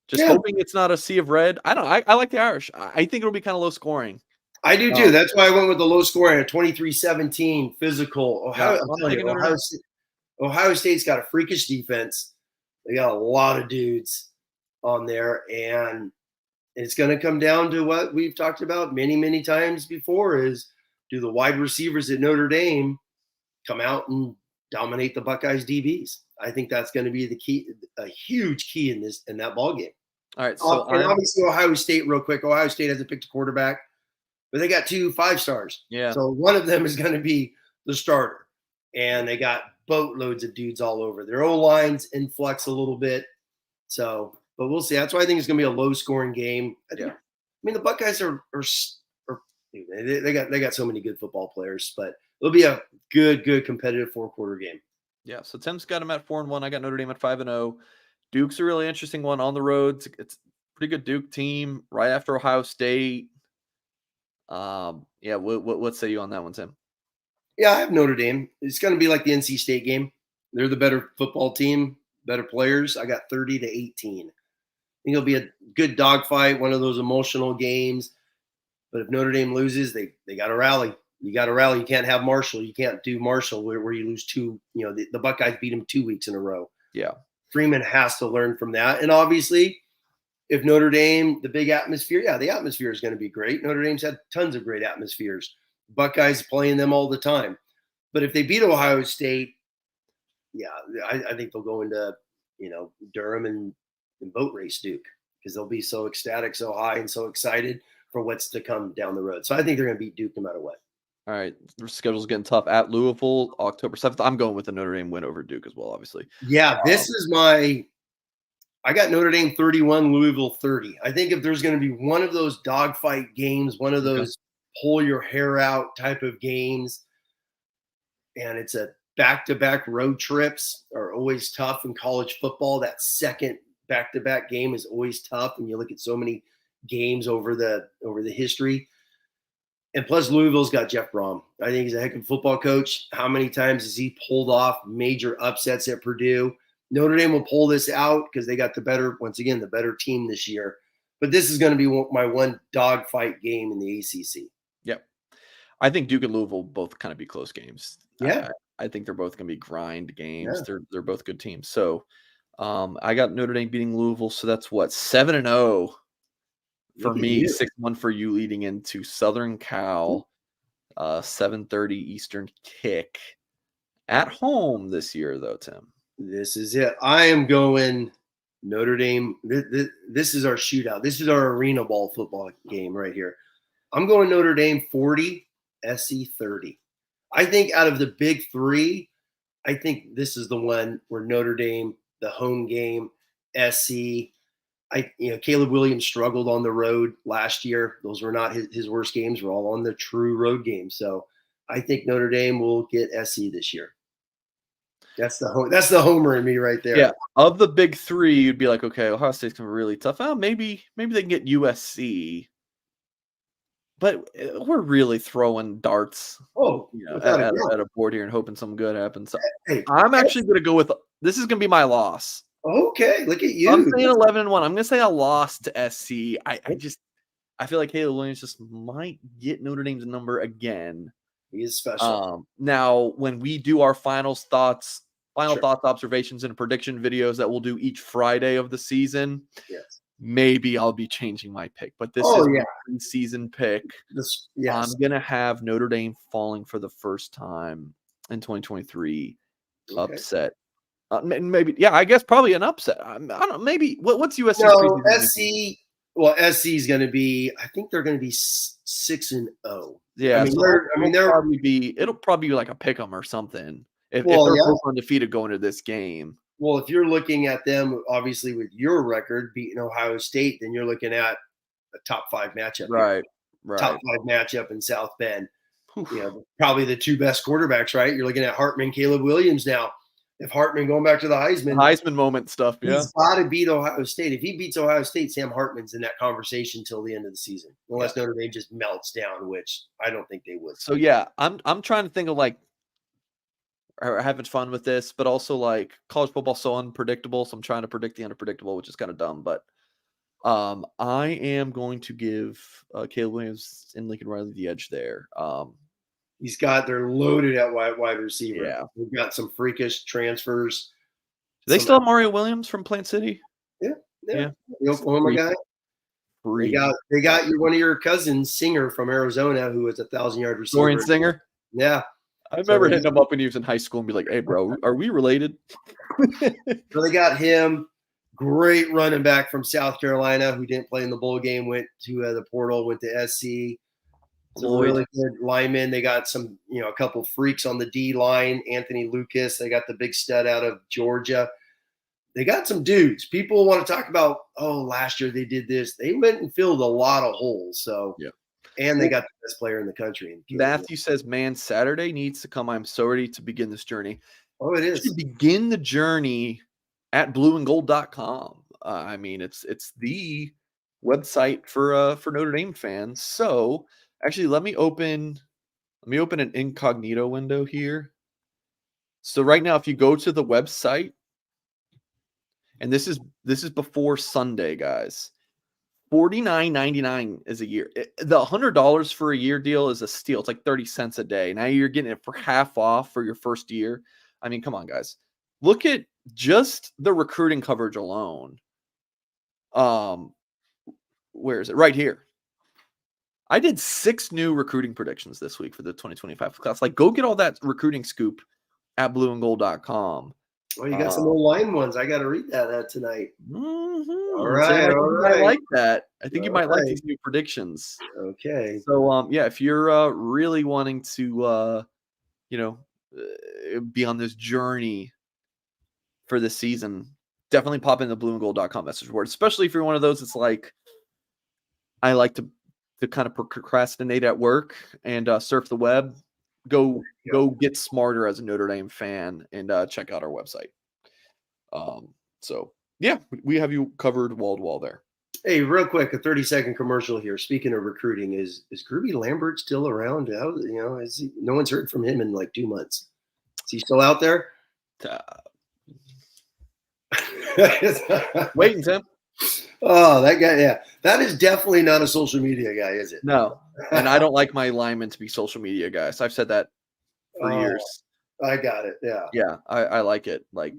just hoping it's not a sea of red. I like the Irish. I think it'll be kind of low scoring. I do too. That's why I went with the low scoring, a 23-17 physical. Ohio State's got a freakish defense. They got a lot of dudes on there, and it's going to come down to what we've talked about many, many times before: is do the wide receivers at Notre Dame come out and dominate the Buckeyes DBs? I think that's going to be the key, a huge key in that ball game. All right, so and obviously Ohio State, real quick. Ohio State hasn't picked a quarterback, but they got 2 5-stars. Yeah. So one of them is going to be the starter, and they got boatloads of dudes all over. Their O-line's in flux a little bit. So, but we'll see. That's why I think it's going to be a low-scoring game. I mean, the Buckeyes are they got so many good football players, but it'll be a good competitive 4-quarter game. Yeah. So Tim's got them at 4-1. I got Notre Dame at 5-0. Duke's a really interesting one on the road. It's a pretty good Duke team right after Ohio State. Yeah. What say you on that one, Tim? Yeah, I have Notre Dame. It's going to be like the NC State game. They're the better football team, better players. I got 30-18. I think it'll be a good dogfight, one of those emotional games. But if Notre Dame loses, they got to rally. You got to rally. You can't have Marshall. You can't do Marshall where you lose 2. You know, the Buckeyes beat them 2 weeks in a row. Yeah. Freeman has to learn from that. And obviously, if Notre Dame, the big atmosphere, the atmosphere is going to be great. Notre Dame's had tons of great atmospheres. Buckeyes playing them all the time. But if they beat Ohio State, I think they'll go into, Durham and boat race Duke, because they'll be so ecstatic, so high, and so excited for what's to come down the road. So I think they're going to beat Duke no matter what. All right. The schedule's getting tough at Louisville, October 7th. I'm going with the Notre Dame win over Duke as well, obviously. Yeah, this is I got Notre Dame 31, Louisville 30. I think if there's going to be one of those dogfight games, one of those pull your hair out type of games, and it's a back-to-back road trips are always tough in college football. That second back-to-back game is always tough, and you look at so many games over the history. And plus, Louisville's got Jeff Brom. I think he's a heck of a football coach. How many times has he pulled off major upsets at Purdue? Notre Dame will pull this out because they got the better team this year. But this is going to be my one dogfight game in the ACC. Yep. I think Duke and Louisville both kind of be close games. Yeah. I think they're both going to be grind games. Yeah. They're both good teams. So I got Notre Dame beating Louisville. So that's what, 7-0 for me, 6-1 for you leading into Southern Cal, 7:30 Eastern kick at home this year, though, Tim. This is it. I am going Notre Dame. This is our shootout. This is our arena ball football game right here. I'm going Notre Dame 40, SC 30. I think out of the big 3, I think this is the one where Notre Dame, the home game, SC. Caleb Williams struggled on the road last year. Those were not his worst games. We're all on the true road games. So I think Notre Dame will get SC this year. That's the homer in me right there. Yeah. Of the big 3, you'd be like, okay, Ohio State's gonna be really tough. Oh, maybe they can get USC. But we're really throwing darts. At a board here and hoping something good happens. So I'm actually gonna go with this is gonna be my loss. Okay, look at you. I'm saying 11-1. I'm gonna say a loss to SC. I feel like Caleb Williams just might get Notre Dame's number again. He is special. Now, when we do our final thoughts, observations, and prediction videos that we'll do each Friday of the season, maybe I'll be changing my pick. But this is my season pick. I'm gonna have Notre Dame falling for the first time in 2023. Upset. Maybe, I guess probably an upset. I don't know. Maybe what's USC? No, SC. Well, SC is going to be. I think they're going to be 6-0. Yeah, it'll probably be like a pick 'em or something. If they're both undefeated going to this game. Well, if you're looking at them, obviously with your record beating Ohio State, then you're looking at a top 5 matchup here. Right. Top 5 matchup in South Bend. Probably the 2 best quarterbacks, right? You're looking at Hartman, Caleb Williams now. If Hartman going back to the Heisman moment stuff, yeah. He's got to beat Ohio State. If he beats Ohio State, Sam Hartman's in that conversation till the end of the season, unless Notre Dame just melts down, which I don't think they would. So yeah, I'm trying to think of like having fun with this, but also like college football's so unpredictable, so I'm trying to predict the unpredictable, which is kind of dumb. But I am going to give Caleb Williams and Lincoln Riley the edge there. They're loaded at wide receiver. Yeah, we've got some freakish transfers. Do they still have Mario Williams from Plant City? Yeah. The Oklahoma guy. They got one of your cousins, Singer from Arizona, who was 1,000-yard receiver. Dorian Singer. Yeah. I remember hitting him up when he was in high school and be like, "Hey, bro, are we related?" So they got him. Great running back from South Carolina who didn't play in the bowl game, went to the portal, went to SC. Some really good linemen. They got some, a couple freaks on the D line. Anthony Lucas. They got the big stud out of Georgia. They got some dudes. People want to talk about, last year they did this. They went and filled a lot of holes. So, and they got the best player in the country. Matthew says, "Man, Saturday needs to come. I'm so ready to begin this journey." Oh, it is. To begin the journey at blueandgold.com. I mean, it's the website for Notre Dame fans. So actually, let me open an incognito window here. So right now, if you go to the website, and this is before Sunday, guys, $49.99 is a year. The $100 for a year deal is a steal. It's like 30 cents a day. Now you're getting it for half off for your first year. I mean, come on, guys. Look at just the recruiting coverage alone. Where is it? Right here. I did 6 new recruiting predictions this week for the 2025 class. Like, go get all that recruiting scoop at blueandgold.com. Oh, you got some old line ones. I got to read that tonight. Mm-hmm. All right. You might like that. I think you might like these new predictions. Okay. So, if you're really wanting to, be on this journey for this season, definitely pop in the blueandgold.com message board, especially if you're one of those that's like, I like to kind of procrastinate at work and surf the web. Go get smarter as a Notre Dame fan and check out our website. So we have you covered wall to wall there. Hey, real quick, a 30-second commercial here. Speaking of recruiting, is Groovy Lambert still around? No one's heard from him in like 2 months. Is he still out there? Waiting, Tim. Oh, that guy. Yeah, that is definitely not a social media guy, is it? No, and I don't like my linemen to be social media guys. I've said that for years. I got it. Yeah, I like it. Like,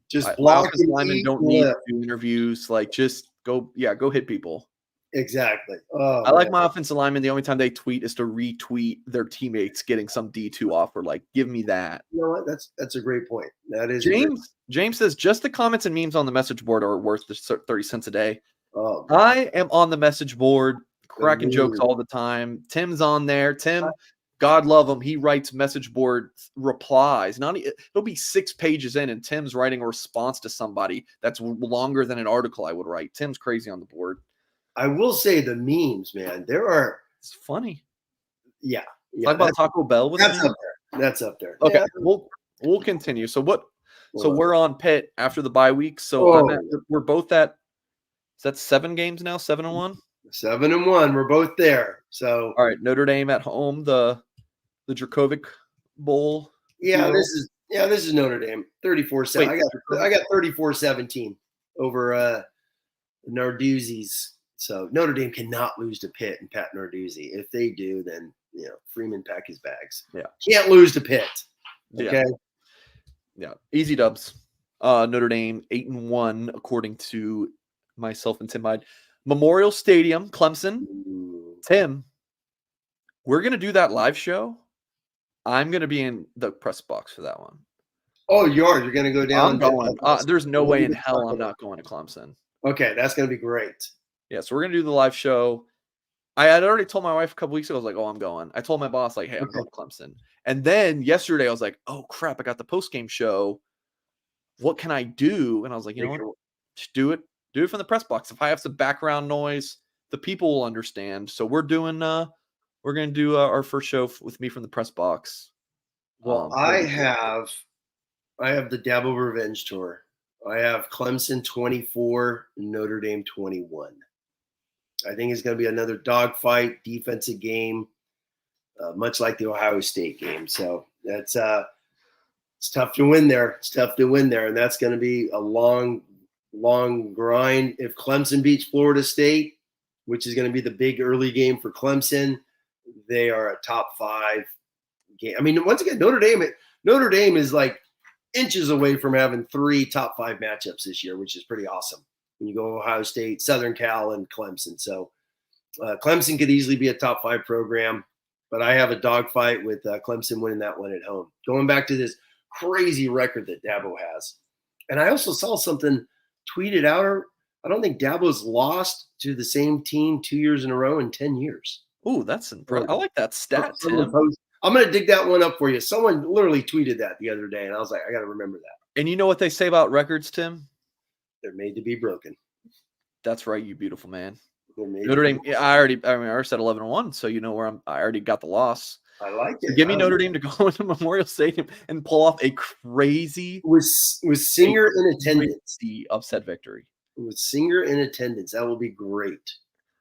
just block linemen don't need to do interviews. Like, just go hit people. Exactly. I like my offensive linemen. The only time they tweet is to retweet their teammates getting some D2 offer. Like, give me that. You know what? That's a great point. That is James says just the comments and memes on the message board are worth the 30 cents a day. Oh, I am on the message board, cracking jokes all the time. Tim's on there. Tim, God love him. He writes message board replies. It'll be 6 pages in, and Tim's writing a response to somebody that's longer than an article I would write. Tim's crazy on the board. I will say the memes, man. It's funny. Yeah. Talk about Taco Bell with That's up there. Okay, we'll continue. So we're on Pitt after the bye week. So we're both at. Is that 7 games now? 7-1. 7-1. We're both there. So all right, Notre Dame at home. The Dracovic Bowl. Yeah, this is Notre Dame. 34-7. I got 34-17 over Narduzzi's. So Notre Dame cannot lose to Pitt and Pat Narduzzi. If they do, then Freeman pack his bags. Yeah, can't lose to Pitt. Okay. Yeah. Easy dubs. Notre Dame 8-1 according to myself and Tim Hyde. Memorial Stadium, Clemson. Ooh. Tim, we're gonna do that live show. I'm gonna be in the press box for that one. Oh, you're gonna go down. I'm going. There's no way in hell I'm not going to Clemson. Okay, that's gonna be great. Yeah, so we're gonna do the live show. I had already told my wife a couple weeks ago. I was like, "Oh, I'm going." I told my boss, like, "Hey, I'm going to Clemson." And then yesterday, I was like, "Oh crap! I got the post game show what can I do? And I was like, you know what? Just do it. Do it from the press box. If I have some background noise, the people will understand. So we're going to do our first show with me from the press box. Well, I have the Dabo Revenge Tour. I have Clemson 24, Notre Dame 21. I think it's going to be another dogfight, defensive game, much like the Ohio State game. So that's it's tough to win there. It's tough to win there, and that's going to be a long grind. If Clemson beats Florida State, which is going to be the big early game for Clemson, they are a top 5 game. I mean, once again, Notre Dame is like inches away from having 3 top 5 matchups this year, which is pretty awesome. When you go Ohio State, Southern Cal, and Clemson. So Clemson could easily be a top 5 program, but I have a dogfight with Clemson winning that one at home. Going back to this crazy record that Dabo has. And I also saw something tweeted out. I don't think Dabo's lost to the same team 2 years in a row in 10 years. Oh, that's impressive. I like that stat, Tim. I'm going to dig that one up for you. Someone literally tweeted that the other day, and I was like, I got to remember that. And you know what they say about records, Tim? They're made to be broken. That's right, you beautiful man. Notre Dame. I already said 11-1, so you know where I already got the loss. I like it. Give me Notre Dame to go into Memorial Stadium and pull off a crazy with Singer in attendance, the upset victory. With Singer in attendance, that will be great.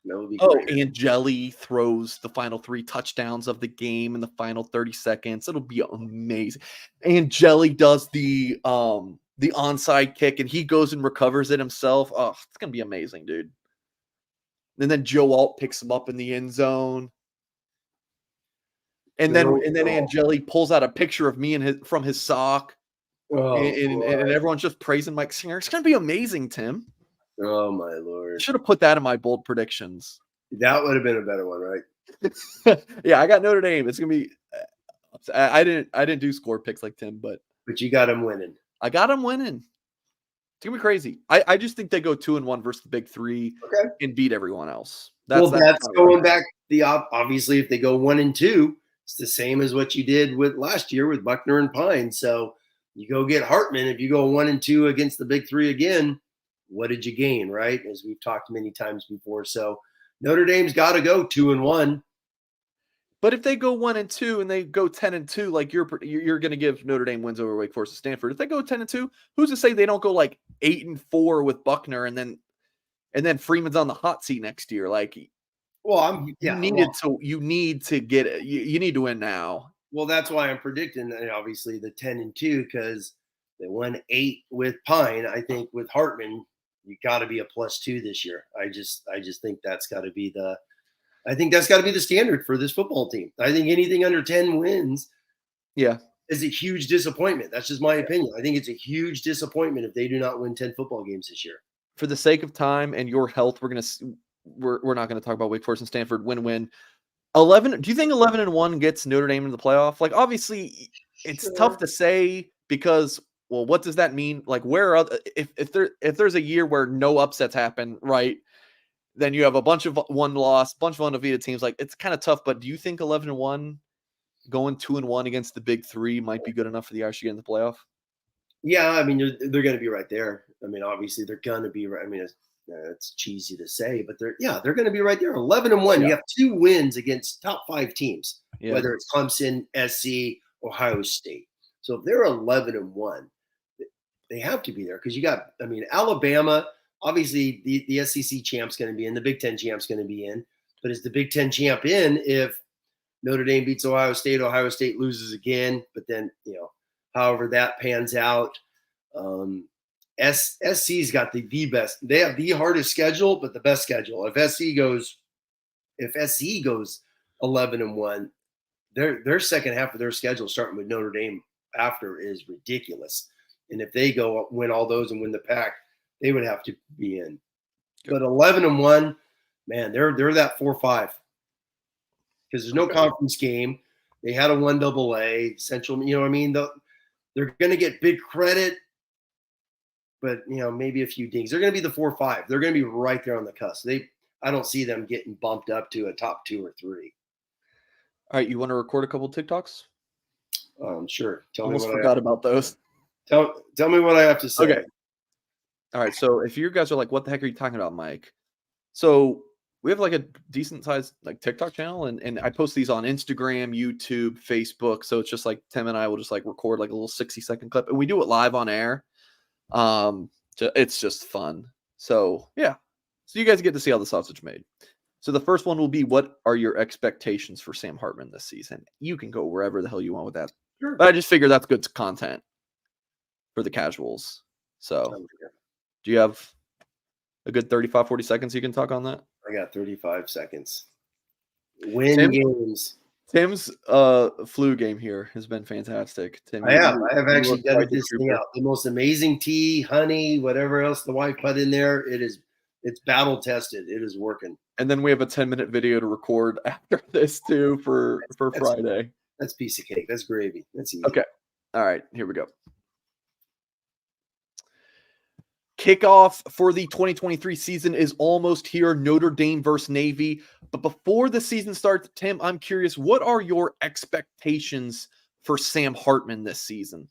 That will be great. And Jelly throws the final 3 touchdowns of the game in the final 30 seconds. It'll be amazing. And Jelly does the onside kick, and he goes and recovers it himself. Oh, it's gonna be amazing, dude. And then Joe Alt picks him up in the end zone. And then Angeli pulls out a picture of me from his sock. And everyone's just praising Mike Singer. It's gonna be amazing, Tim. Oh my Lord. I should have put that in my bold predictions. That would have been a better one, right? Yeah, I got Notre Dame. It's gonna be I didn't do score picks like Tim, but you got him winning. I got him winning. It's gonna be crazy. I just think they go 2-1 versus the big 3 and beat everyone else. That's going back. Obviously, if they go 1-2, it's the same as what you did with last year with Buckner and Pine. So you go get Hartman. If you go 1-2 against the big 3 again, what did you gain, right? As we've talked many times before. So Notre Dame's got to go 2-1. But if they go 1-2 and they go 10-2, like you're going to give Notre Dame wins over Wake Forest and Stanford. If they go 10-2, who's to say they don't go like 8-4 with Buckner and then Freeman's on the hot seat next year? Like, well, you need to get it. You need to win now. Well, that's why I'm predicting obviously the 10-2 because they won 8 with Pine. I think with Hartman, you got to be a +2 this year. I just think that's got to be the standard for this football team. I think anything under 10 wins is a huge disappointment. That's just my opinion. I think it's a huge disappointment if they do not win 10 football games this year. For the sake of time and your health, we're not going to talk about Wake Forest and Stanford win-win. 11. Do you think 11-1 gets Notre Dame into the playoff? Like, obviously, it's tough to say because, well, what does that mean? Like, if there's a year where no upsets happen, right? Then you have a bunch of one loss, bunch of undefeated teams. Like, it's kind of tough. But do you think 11-1 going 2-1 against the big 3 might be good enough for the Irish to get in the playoff? Yeah, I mean, they're going to be right there. I mean, obviously, they're going to be right. I mean, it's cheesy to say, but they're going to be right there. 11-1. You have 2 wins against top 5 teams, whether it's Clemson, SC, Ohio State. So if they're 11-1, they have to be there because you got, I mean, Alabama. Obviously, the SEC champ's going to be in. The Big Ten champ's going to be in. But is the Big Ten champ in if Notre Dame beats Ohio State loses again? But then, however that pans out. SC's got the best. They have the hardest schedule, but the best schedule. If SC goes 11-1, their second half of their schedule, starting with Notre Dame after, is ridiculous. And if they go win all those and win the pack, they would have to be in. But 11-1, man, they're that 4-5 because there's no conference game. They had a 1AA Central. You know what I mean? They're going to get big credit, but maybe a few dings. They're going to be the 4-5. They're going to be right there on the cusp. I don't see them getting bumped up to a top 2 or 3. All right, you want to record a couple TikToks? Sure. Almost forgot about those. Tell me what I have to say. Okay. All right. So if you guys are like, what the heck are you talking about, Mike? So we have like a decent sized like TikTok channel, and I post these on Instagram, YouTube, Facebook. So it's just like Tim and I will just like record like a little 60-second clip, and we do it live on air. It's just fun. So yeah. So you guys get to see how the sausage made. So the first one will be, what are your expectations for Sam Hartman this season? You can go wherever the hell you want with that. Sure. But I just figure that's good content for the casuals. So do you have a good 35, 40 seconds you can talk on that? I got 35 seconds. Win games. Tim's flu game here has been fantastic. Tim, I have actually gutted this thing out. The most amazing tea, honey, whatever else the wife put in there. It's battle tested. It is working. And then we have a 10-minute video to record after this too for Friday. That's piece of cake. That's gravy. That's easy. Okay. All right, here we go. Kickoff for the 2023 season is almost here. Notre Dame versus Navy. But before the season starts, Tim, I'm curious, what are your expectations for Sam Hartman this season?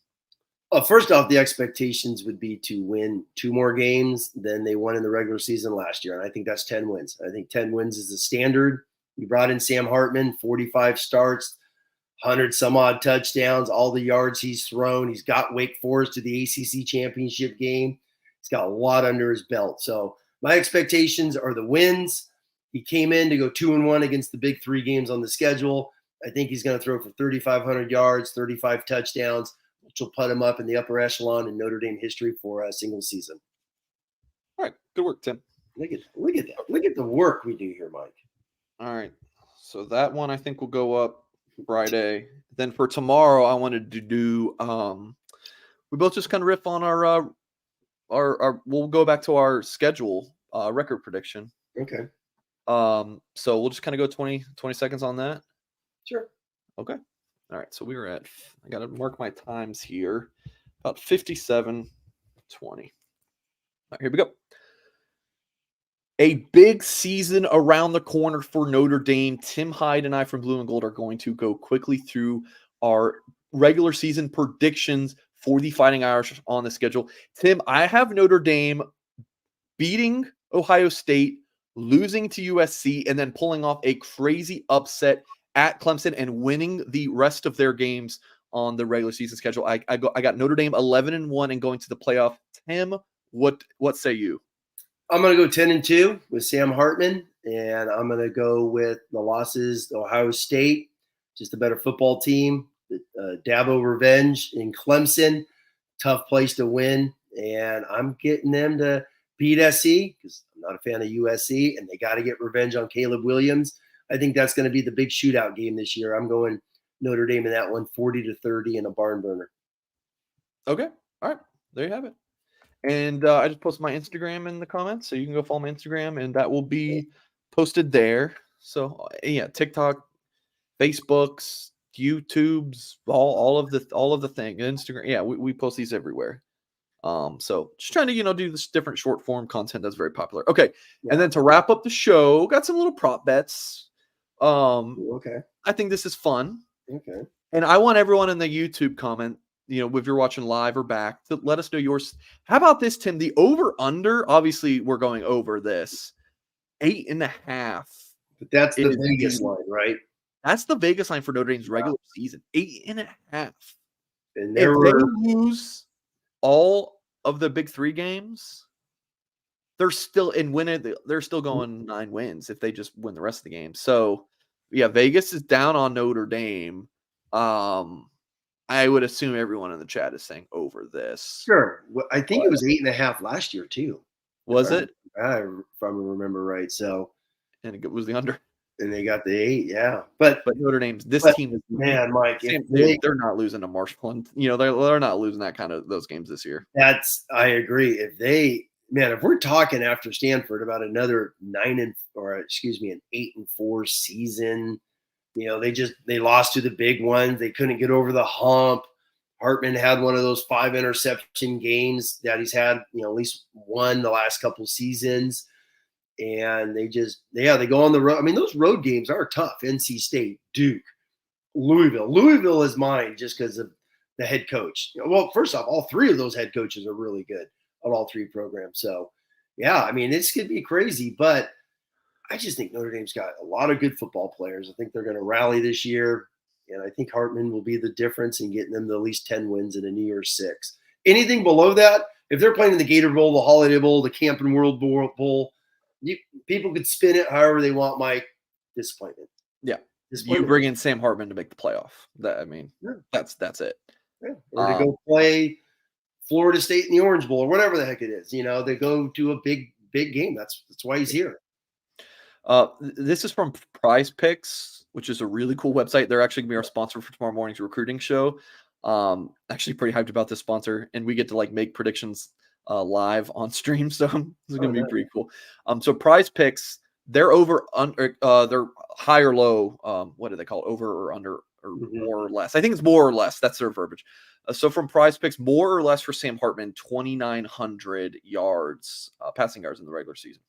First off, the expectations would be to win 2 more games than they won in the regular season last year. And I think that's 10 wins. I think 10 wins is the standard. You brought in Sam Hartman, 45 starts, 100 some odd touchdowns, all the yards he's thrown. He's got Wake Forest to the ACC championship game. He's got a lot under his belt. So my expectations are the wins. He came in to go 2-1 against the big 3 games on the schedule. I think he's going to throw for 3,500 yards, 35 touchdowns, which will put him up in the upper echelon in Notre Dame history for a single season. All right. Good work, Tim. Look at that. Look at the work we do here, Mike. All right. So that one I think will go up Friday. Then for tomorrow, I wanted to do we both just kind of riff on our we'll go back to our schedule record prediction. Okay. So we'll just kind of go 20 seconds on that. Sure. Okay. All right. So we were at, I got to mark my times here, about 57:20. All right, here we go. A big season around the corner for Notre Dame. Tim Hyde and I from Blue and Gold are going to go quickly through our regular season predictions for the Fighting Irish on the schedule. Tim, I have Notre Dame beating Ohio State, losing to USC, and then pulling off a crazy upset at Clemson and winning the rest of their games on the regular season schedule. I got Notre Dame 11-1 and going to the playoff. Tim, what say you? I'm going to go 10-2 with Sam Hartman, and I'm going to go with the losses. Ohio State, just a better football team. Dabo revenge in Clemson, tough place to win, and I'm getting them to beat SC because I'm not a fan of USC, and they got to get revenge on Caleb Williams. I think that's going to be the big shootout game this year. I'm going Notre Dame in that one, 40-30 in a barn burner. Okay, all right, there you have it. And I just posted my Instagram in the comments, so you can go follow my Instagram, and that will be posted there. So yeah, TikTok, Facebooks, YouTubes, all of the thing, Instagram. Yeah, we post these everywhere. So just trying to do this different short form content that's very popular. Okay, yeah. And then to wrap up the show, got some little prop bets. Okay, I think this is fun. Okay, and I want everyone in the YouTube comment, if you're watching live or back, to let us know yours. How about this, Tim? The over/under. Obviously, we're going over this 8.5. But that's the Vegas line, right? That's the Vegas line for Notre Dame's regular season. 8.5. And if they lose all of the big 3 games, they're still they're still going 9 wins if they just win the rest of the game. So yeah, Vegas is down on Notre Dame. I would assume everyone in the chat is saying over this. Sure. Well, I think it was 8.5 last year too. Was it? If I remember right. So, and it was the under. And they got the 8, yeah. But Notre Dame's team is, man, Mike, they're not losing to Marshall, and they're not losing those games this year. I agree. If we're talking after Stanford about another an 8-4 season, they lost to the big ones. They couldn't get over the hump. Hartman had one of those 5 interception games that he's had, at least one the last couple seasons. And they go on the road. I mean, those road games are tough. NC State, Duke, Louisville. Louisville is mine just because of the head coach. Well, first off, all three of those head coaches are really good on all three programs. So, yeah, I mean, this could be crazy, but I just think Notre Dame's got a lot of good football players. I think they're going to rally this year, and I think Hartman will be the difference in getting them to at least 10 wins in a New Year's Six. Anything below that, if they're playing in the Gator Bowl, the Holiday Bowl, the Camping World Bowl, people could spin it however they want, Mike. Disappointment. Yeah. You bring in Sam Hartman to make the playoff. That's it. Yeah. Or to go play Florida State in the Orange Bowl or whatever the heck it is. They go to a big game. That's why he's here. This is from Prize Picks, which is a really cool website. They're actually going to be our sponsor for tomorrow morning's recruiting show. Actually pretty hyped about this sponsor, and we get to make predictions live on stream. So this is going to be pretty cool. So Prize Picks, they're they're high or low. What do they call it? Over or under or more or less? I think it's more or less. That's their verbiage. So from Prize Picks, more or less for Sam Hartman, 2,900 yards, passing yards in the regular season.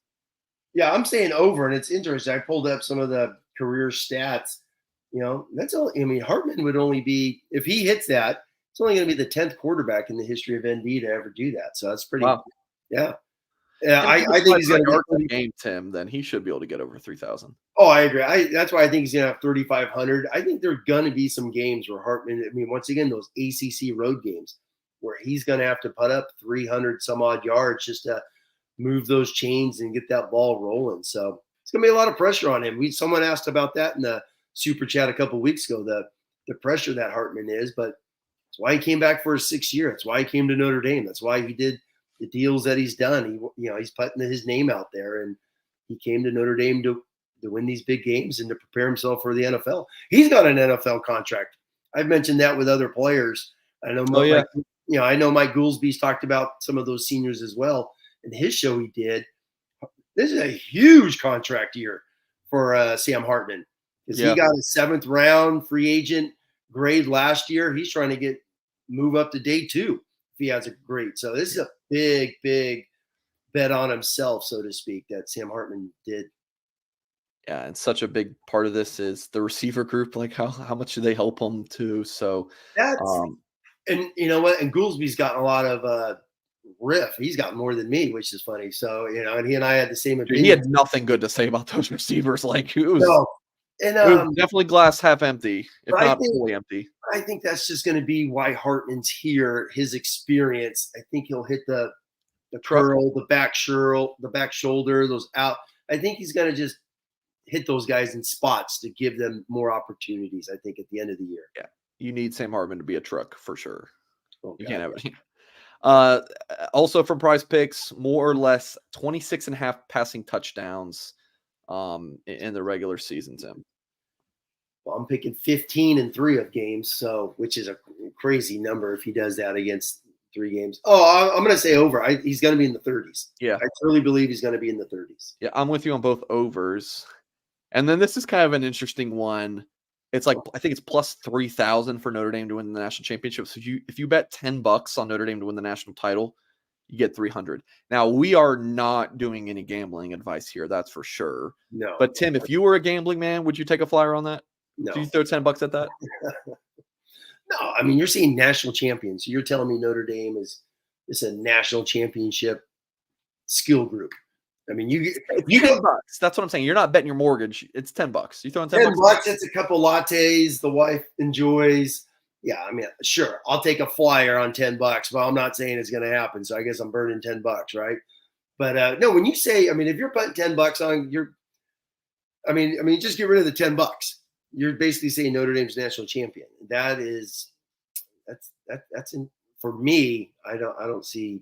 Yeah, I'm saying over, and it's interesting. I pulled up some of the career stats. That's all. I mean, Hartman would only be, if he hits that, it's only going to be the 10th quarterback in the history of ND to ever do that. So that's pretty. Wow. Yeah. Yeah, I think he's going to be game, Tim. Then he should be able to get over 3,000. Oh, I agree. That's why I think he's going to have 3,500. I think there are going to be some games where Hartman. I mean, once again, those ACC road games where he's going to have to put up 300 some odd yards just to move those chains and get that ball rolling. So it's going to be a lot of pressure on him. Someone asked about that in the super chat a couple of weeks ago. The pressure that Hartman is, but that's why he came back for his 6th year. That's why he came to Notre Dame. That's why he did the deals that he's done. He's putting his name out there, and he came to Notre Dame to win these big games and to prepare himself for the NFL. He's got an NFL contract. I've mentioned that with other players. I know. I know Mike Goolsby's talked about some of those seniors as well. In his show he did. This is a huge contract year for Sam Hartman because he got a 7th round free agent grade last year. He's trying to move up to day 2 if he has a grade. So this is a big bet on himself, so to speak, that Sam Hartman did. Yeah, and such a big part of this is the receiver group. How much do they help him too? So that's and you know what? And Goolsby's gotten a lot of riff. He's got more than me, which is funny. So, and he and I had the same opinion. He had nothing good to say about those receivers. It was definitely glass half empty, if not fully empty. I think that's just going to be why Hartman's here. His experience. I think he'll hit the curl, the back shoulder, those out. I think he's going to just hit those guys in spots to give them more opportunities, I think, at the end of the year. Yeah. You need Sam Hartman to be a truck for sure. You can't have it. Also from Prize Picks, more or less 26.5 passing touchdowns in the regular season, Tim. Well, I'm picking 15 in 3 of games, so which is a crazy number if he does that against 3 games. Oh, I'm going to say over. He's going to be in the 30s. Yeah. I truly believe he's going to be in the 30s. Yeah, I'm with you on both overs. And then this is kind of an interesting one. It's I think it's plus 3,000 for Notre Dame to win the national championship. So if you bet $10 on Notre Dame to win the national title, you get 300. Now, we are not doing any gambling advice here, that's for sure. No. But Tim, if you were a gambling man, would you take a flyer on that? No. Do you throw $10 at that? No, I mean, you're seeing national champions. You're telling me Notre Dame is a national championship skill group. I mean, you $10. That's what I'm saying. You're not betting your mortgage. It's $10. You throwing $10. It's a couple lattes the wife enjoys. Yeah, I mean, sure, I'll take a flyer on $10, but I'm not saying it's going to happen. So I guess I'm burning $10, right? But no, when you say, I mean, if you're putting $10 on I mean, just get rid of the $10. You're basically saying Notre Dame's national champion. That's for me. I don't see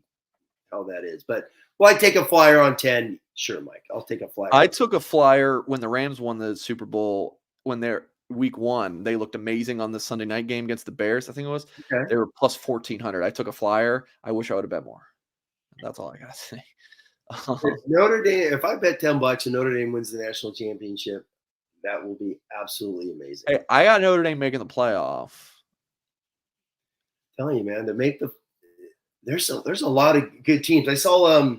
how that is, but. Well, I take a flyer on 10. Sure, Mike. I'll take a flyer. I took a flyer when the Rams won the Super Bowl when they're week 1. They looked amazing on the Sunday night game against the Bears, I think it was. Okay. They were plus 1,400. I took a flyer. I wish I would have bet more. That's all I got to say. Notre Dame, if I bet $10 and Notre Dame wins the national championship, that will be absolutely amazing. Hey, I got Notre Dame making the playoff. I'm telling you, man, there's a lot of good teams. I saw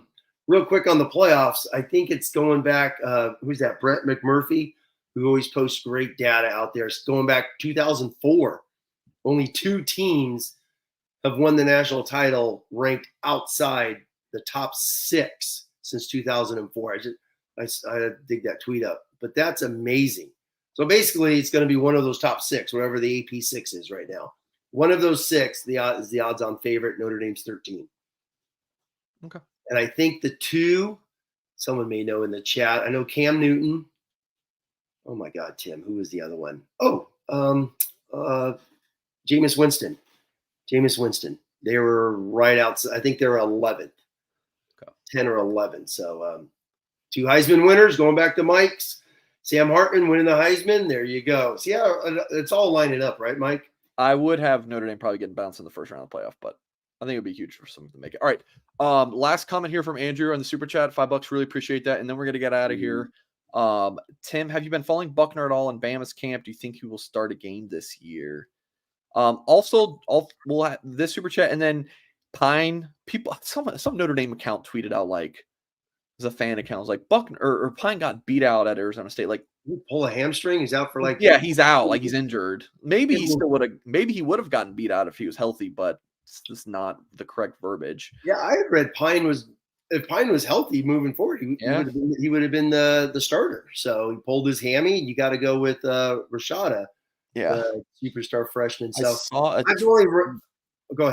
real quick on the playoffs. I think it's going back. Who's that? Brett McMurphy, who always posts great data out there. It's going back 2004. Only 2 teams have won the national title ranked outside the top 6 since 2004. I dig that tweet up, but that's amazing. So basically, it's going to be one of those top 6, whatever the AP 6 is right now. One of those 6 is the odds-on favorite. Notre Dame's 13. Okay. And I think the 2, someone may know in the chat. I know Cam Newton. Oh my God, Tim, who was the other one? Oh, Jameis Winston. Jameis Winston. They were right outside. I think they were 11th, 10 or 11. So 2 Heisman winners, going back to Mike's. Sam Hartman winning the Heisman. There you go. See how it's all lining up, right, Mike? I would have Notre Dame probably getting bounced in the first round of the playoff, but I think it would be huge for someone to make it. All right. Last comment here from Andrew on the super chat. $5. Really appreciate that. And then we're going to get out of here. Tim, have you been following Buckner at all in Bama's camp? Do you think he will start a game this year? Also, we'll have this super chat, and then Pine people. Some Notre Dame account tweeted out like, as a fan account, was like Buckner or Pine got beat out at Arizona State. Like, pull a hamstring. He's out for like he's out. Like he's injured. Maybe he still would have. Maybe he would have gotten beat out if he was healthy, but it's just not the correct verbiage. Yeah, I had read if Pine was healthy moving forward, he would have been the starter. So he pulled his hammy. You got to go with Rashada. Yeah, superstar freshman. So go ahead.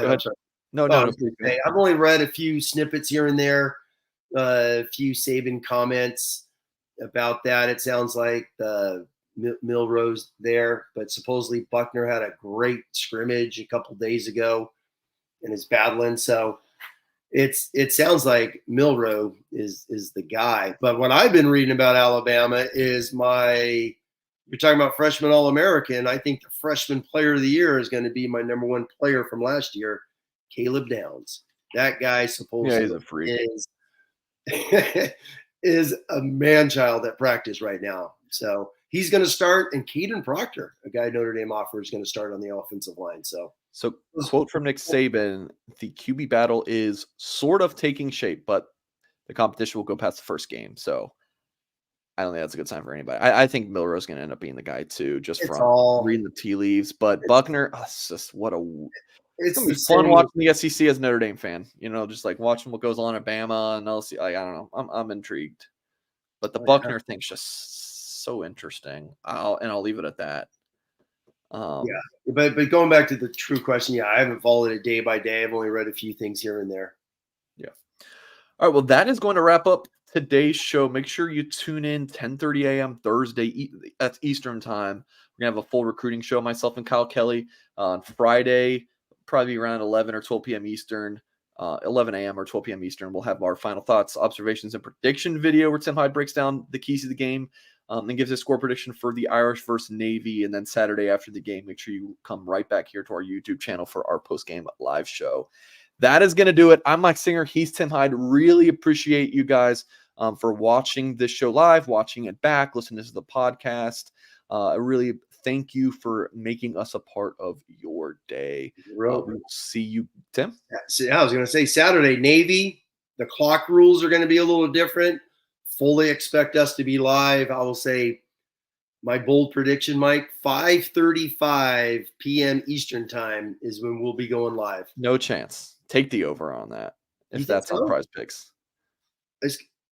I'm sorry. No. I've only read a few snippets here and there, a few Saban comments about that. It sounds like the Milrose there, but supposedly Buckner had a great scrimmage a couple days ago and is battling. So it sounds like Milroe is the guy. But what I've been reading about Alabama is you're talking about freshman All-American. I think the freshman player of the year is going to be my number 1 player from last year, Caleb Downs. That guy supposedly he's a freak. is a man-child at practice right now. So he's going to start, and Caden Proctor, a guy Notre Dame offers, is going to start on the offensive line. So quote from Nick Saban, the QB battle is sort of taking shape, but the competition will go past the first game. So I don't think that's a good sign for anybody. I think Milroe is going to end up being the guy too, just from reading the tea leaves. But Buckner, it's just it's going to be fun watching the SEC as a Notre Dame fan. Just like watching what goes on at Bama and LSU. Like, I don't know. I'm intrigued. But the Buckner thing's just so interesting. I'll leave it at that. But going back to the true question, I haven't followed it day by day. I've only read a few things here and there. Yeah. All right. Well, that is going to wrap up today's show. Make sure you tune in 10:30 a.m. Thursday. That's Eastern time. We're gonna have a full recruiting show. Myself and Kyle Kelly on Friday, probably around 11 or 12 p.m. Eastern. 11 a.m. or 12 p.m. Eastern. We'll have our final thoughts, observations, and prediction video where Tim Hyde breaks down the keys of the game and gives a score prediction for the Irish versus Navy. And then Saturday after the game, make sure you come right back here to our YouTube channel for our post-game live show. That is going to do it. I'm Mike Singer. He's Tim Hyde. Really appreciate you guys for watching this show live, watching it back, listening to the podcast. I really thank you for making us a part of your day. We'll see you, Tim. I was going to say Saturday, Navy. The clock rules are going to be a little different. Fully expect us to be live. I will say my bold prediction, Mike, 5:35 p.m. Eastern time is when we'll be going live. No chance. Take the over on that. If that's on Prize Picks.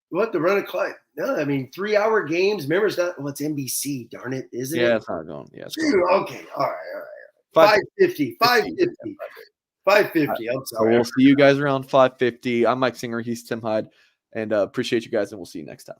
What the run of clock? No, I mean 3-hour games. Remember, it's not. Well, it's NBC. Darn it, isn't it? Yeah, it's not going. Yeah, it's going. Okay, all right. 5:50. 5:50. I'm sorry. We'll see you guys around 5:50. I'm Mike Singer. He's Tim Hyde, and appreciate you guys, and we'll see you next time.